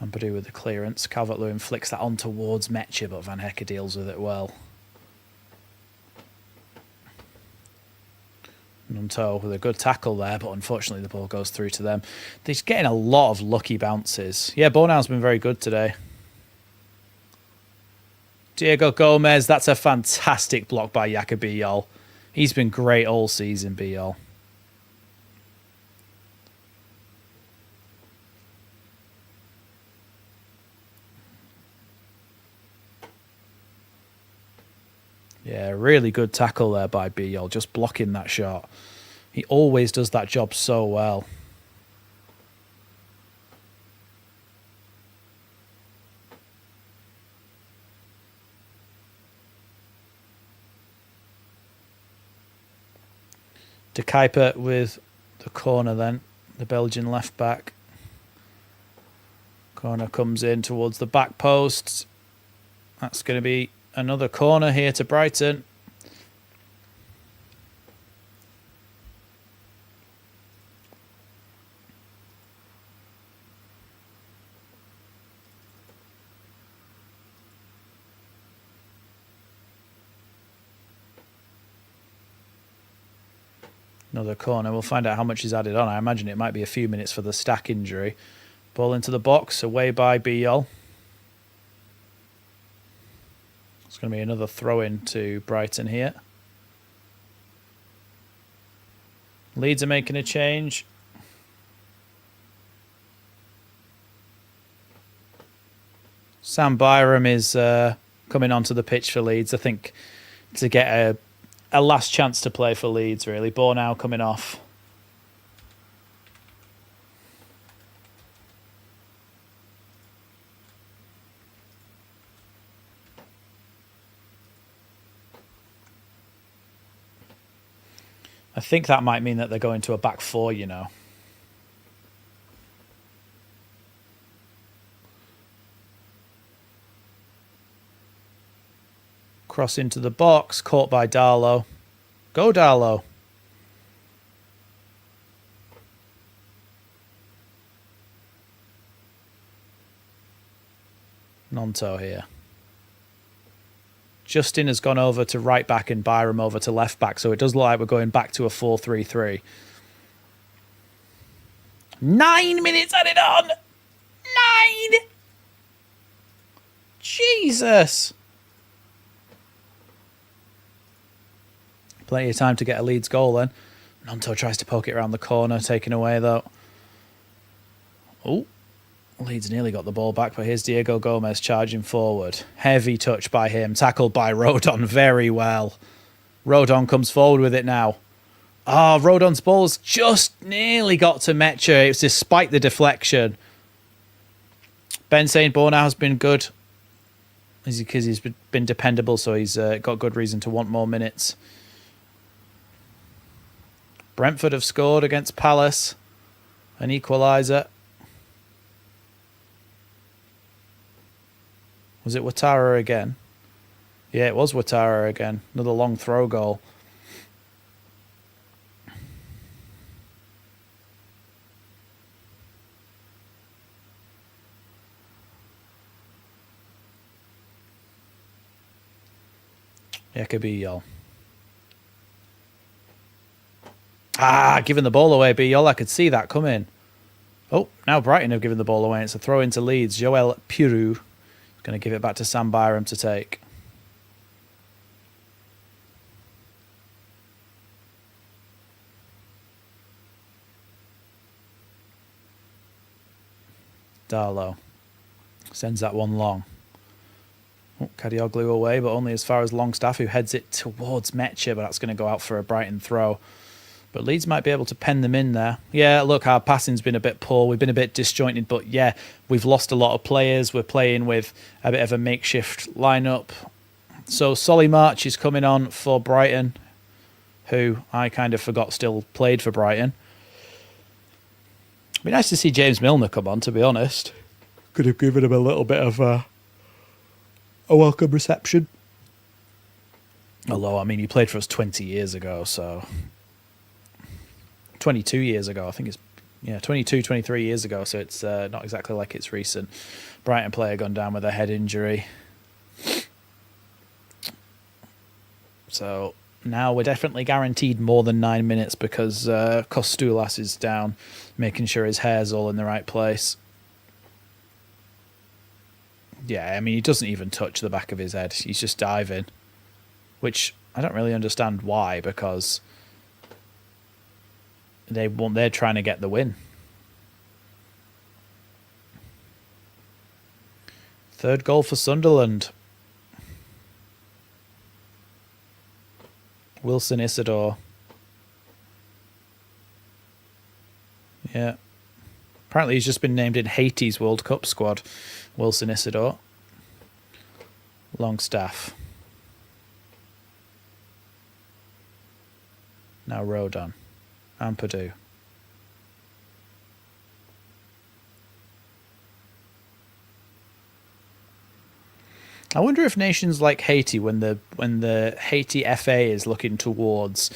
Ampadu with the clearance. Calvert-Lewin flicks that on towards Metche, but Van Hecke deals with it well. Nunto with a good tackle there, but unfortunately the ball goes through to them. They're just getting a lot of lucky bounces. Yeah, Bonau's been very good today. Diego Gomez, that's a fantastic block by Jakob Biol. He's been great all season, Biol. Yeah, really good tackle there by Biol, just blocking that shot. He always does that job so well. De Kuiper with the corner then, the Belgian left back. Corner comes in towards the back post. That's going to be another corner here to Brighton. Another corner. We'll find out how much is added on. I imagine it might be a few minutes for the Stack injury. Ball into the box, away by Biol. It's going to be another throw-in to Brighton here. Leeds are making a change. Sam Byram is coming onto the pitch for Leeds, I think, to get a last chance to play for Leeds, really. Bornau coming off. I think that might mean that they're going to a back four, you know. Cross into the box, caught by Darlow. Go, Darlow. Nonto here. Justin has gone over to right back and Byram over to left back, so it does look like we're going back to a 4-3-3. 9 minutes added on! 9! Jesus! Plenty of time to get a Leeds goal then. Nonto tries to poke it around the corner, taken away though. Oh, Leeds nearly got the ball back, but here's Diego Gomez charging forward. Heavy touch by him, tackled by Rodon very well. Rodon comes forward with it now. Ah, Rodon's ball's just nearly got to Mecha. It was despite the deflection. Ben saying Bornau has been good. Because he's been dependable, so he's got good reason to want more minutes. Brentford have scored against Palace. An equaliser. Was it Ouattara again? Yeah, it was Ouattara again. Another long throw goal. Biyol. Giving the ball away, Biyol. I could see that coming. Oh, now Brighton have given the ball away. It's a throw into Leeds. Joel Piroux is going to give it back to Sam Byram to take. Darlow sends that one long. Oh, Kadioglu away, but only as far as Longstaff, who heads it towards Mecha, but that's going to go out for a Brighton throw. But Leeds might be able to pen them in there. Yeah, look, our passing's been a bit poor. We've been a bit disjointed, but yeah, we've lost a lot of players. We're playing with a bit of a makeshift lineup. So Solly March is coming on for Brighton, who I kind of forgot still played for Brighton. It'd be nice to see James Milner come on, to be honest. Could have given him a little bit of a welcome reception. Although, I mean, he played for us 20 years ago, so... 22 years ago, I think it's... Yeah, 22, 23 years ago, so it's not exactly like it's recent. Brighton player gone down with a head injury. So now we're definitely guaranteed more than 9 minutes because Kostoulas is down, making sure his hair's all in the right place. Yeah, I mean, he doesn't even touch the back of his head. He's just diving, which I don't really understand why, because they're trying to get the win. Third goal for Sunderland. Wilson Isidore. Yeah. Apparently he's just been named in Haiti's World Cup squad. Wilson Isidore. Longstaff. Now Rodon. Ampadu. I wonder if nations like Haiti, when the Haiti FA is looking towards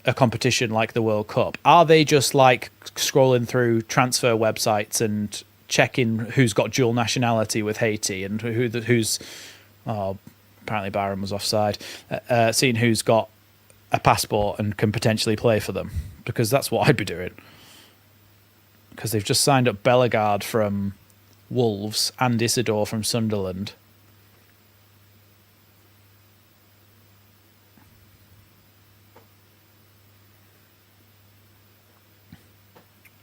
a competition like the World Cup, are they just like scrolling through transfer websites and checking who's got dual nationality with Haiti and who's apparently Byron was offside, seeing who's got a passport and can potentially play for them? Because that's what I'd be doing. Because they've just signed up Bellegarde from Wolves and Isidore from Sunderland.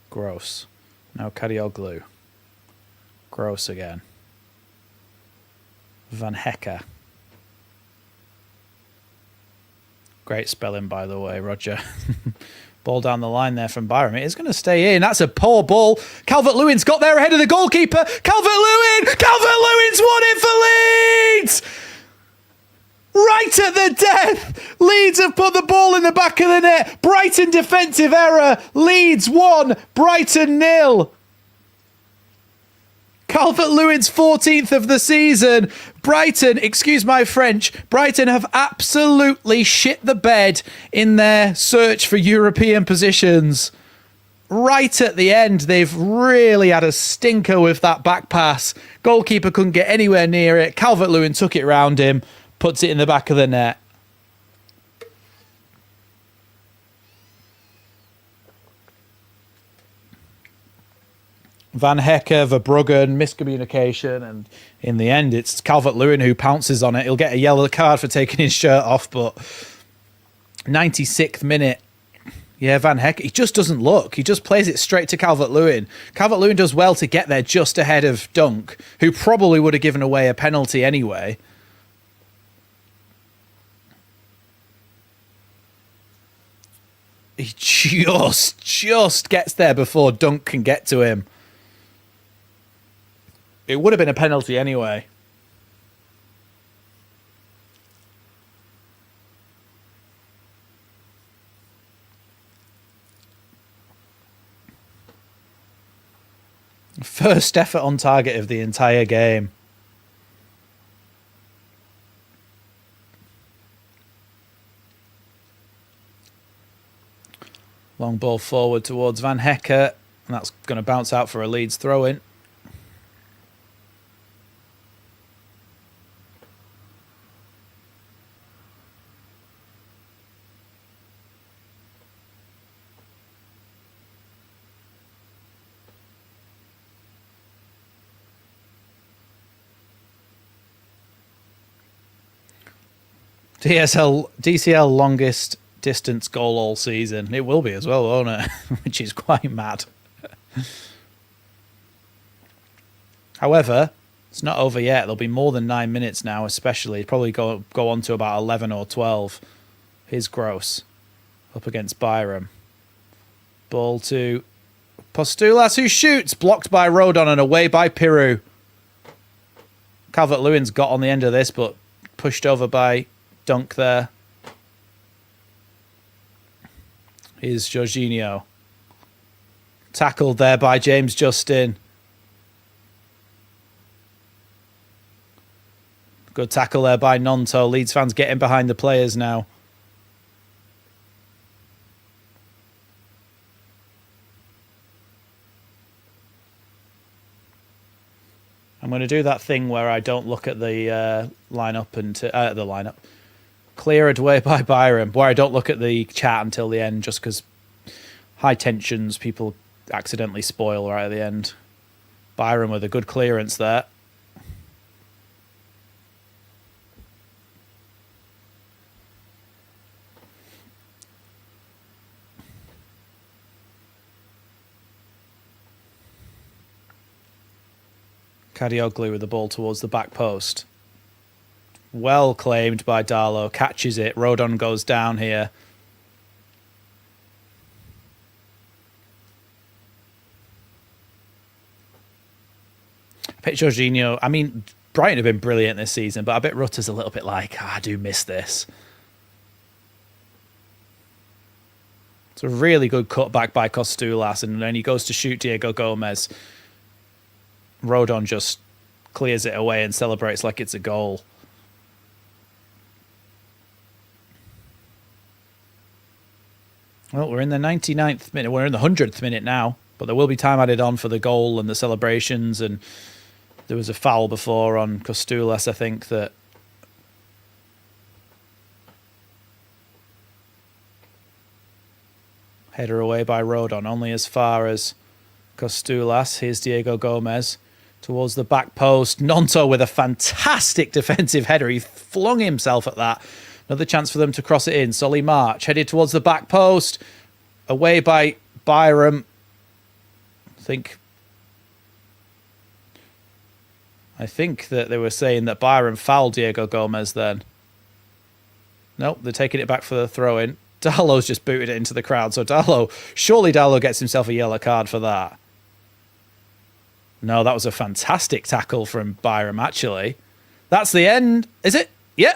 Gross. Now Kadioglu. Gross again. Van Hecke. Great spelling, by the way, Roger. Ball down the line there from Byram. It is going to stay in. That's a poor ball. Calvert-Lewin's got there ahead of the goalkeeper. Calvert-Lewin! Calvert-Lewin's won it for Leeds! Right at the death! Leeds have put the ball in the back of the net. Brighton defensive error. Leeds 1, Brighton 0. Calvert-Lewin's 14th of the season. Brighton, excuse my French, Brighton have absolutely shit the bed in their search for European positions. Right at the end, they've really had a stinker with that back pass. Goalkeeper couldn't get anywhere near it. Calvert-Lewin took it round him, puts it in the back of the net. Van Hecke, Verbruggen, miscommunication, and in the end, it's Calvert-Lewin who pounces on it. He'll get a yellow card for taking his shirt off, but 96th minute, yeah, Van Hecke, he just doesn't look. He just plays it straight to Calvert-Lewin. Calvert-Lewin does well to get there just ahead of Dunk, who probably would have given away a penalty anyway. He just gets there before Dunk can get to him. It would have been a penalty anyway. First effort on target of the entire game. Long ball forward towards Van Hecke. And that's going to bounce out for a Leeds throw-in. DCL longest distance goal all season. It will be as well, won't it? Which is quite mad. However, it's not over yet. There'll be more than 9 minutes now, especially. Probably go on to about 11 or 12. Here's Gross up against Byram. Ball to Postulas, who shoots. Blocked by Rodon and away by Piru. Calvert-Lewin's got on the end of this, but pushed over by Dunk there. Here's Jorginho. Tackled there by James Justin. Good tackle there by Nonto. Leeds fans getting behind the players now. I'm going to do that thing where I don't look at the lineup and cleared away by Byram, where I don't look at the chat until the end, just because high tensions, people accidentally spoil right at the end. Byram with a good clearance there. Kadioglu with the ball towards the back post. Well claimed by Darlow. Catches it. Rodon goes down here. I bet Jorginho... I mean, Brighton have been brilliant this season, but I bet Rutter's a little bit like, I do miss this. It's a really good cutback by Costulas, and then he goes to shoot Diego Gomez. Rodon just clears it away and celebrates like it's a goal. Well, we're in the 99th minute. We're in the 100th minute now, but there will be time added on for the goal and the celebrations. And there was a foul before on Costulas, I think, that header away by Rodon, only as far as Costulas. Here's Diego Gomez towards the back post. Nonto with a fantastic defensive header. He flung himself at that. Another chance for them to cross it in. Solly March headed towards the back post. Away by Byram. I think that they were saying that Byram fouled Diego Gomez then. Nope, they're taking it back for the throw-in. Darlow's just booted it into the crowd. So surely Darlow gets himself a yellow card for that. No, that was a fantastic tackle from Byram, actually. That's the end. Is it? Yeah.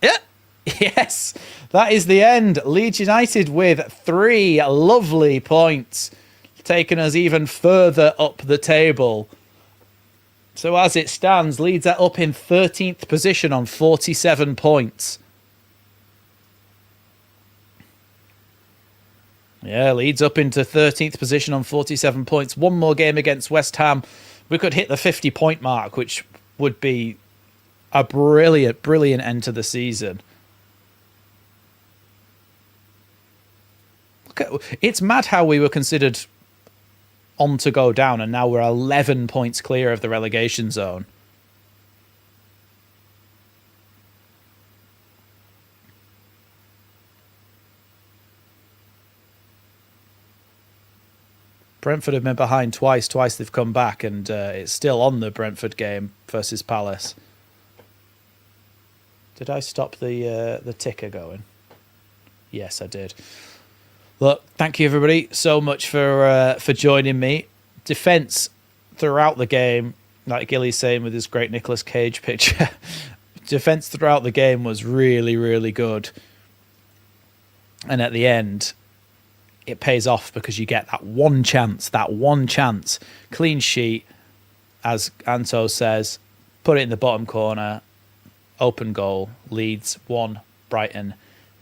Yeah. Yes. That is the end. Leeds United with 3 lovely points, taking us even further up the table. So as it stands, Leeds are up in 13th position on 47 points. Yeah, Leeds up into 13th position on 47 points. One more game against West Ham. We could hit the 50-point mark, which would be a brilliant, brilliant end to the season. Look at, it's mad how we were considered on to go down, and now we're 11 points clear of the relegation zone. Brentford have been behind twice. Twice they've come back, and it's still on the Brentford game versus Palace. Did I stop the ticker going? Yes, I did. Look, thank you everybody so much for joining me. Defence throughout the game, like Gilly's saying with his great Nicolas Cage picture. Defence throughout the game was really, really good. And at the end, it pays off because you get that one chance. Clean sheet, as Anto says, put it in the bottom corner. Open goal. Leeds 1, Brighton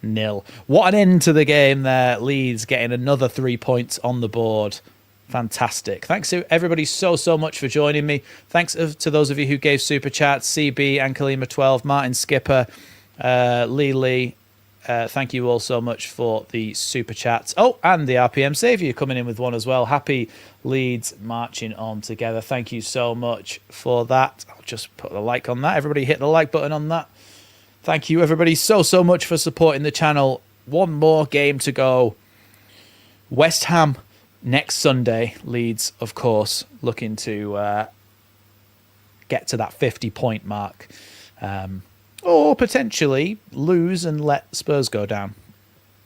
0. What an end to the game there. Leeds getting another 3 points on the board. Fantastic. Thanks to everybody so much for joining me. Thanks to those of you who gave super chats. CB, Ankalima12, Martin Skipper, Lee. Thank you all so much for the super chats. Oh, and the RPM Saviour coming in with one as well. Happy Leeds marching on together. Thank you so much for that. I'll just put a like on that. Everybody hit the like button on that. Thank you everybody so much for supporting the channel. One more game to go. West Ham next Sunday. Leeds, of course, looking to get to that 50-point mark. Or potentially lose and let Spurs go down.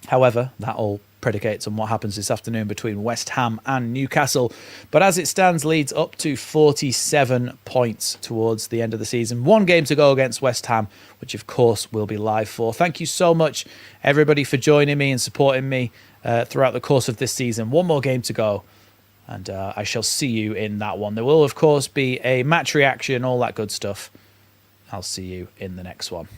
However, that all predicates on what happens this afternoon between West Ham and Newcastle. But as it stands, Leeds up to 47 points towards the end of the season. One game to go against West Ham, which of course we'll be live for. Thank you so much, everybody, for joining me and supporting me throughout the course of this season. One more game to go, and I shall see you in that one. There will, of course, be a match reaction, all that good stuff. I'll see you in the next one.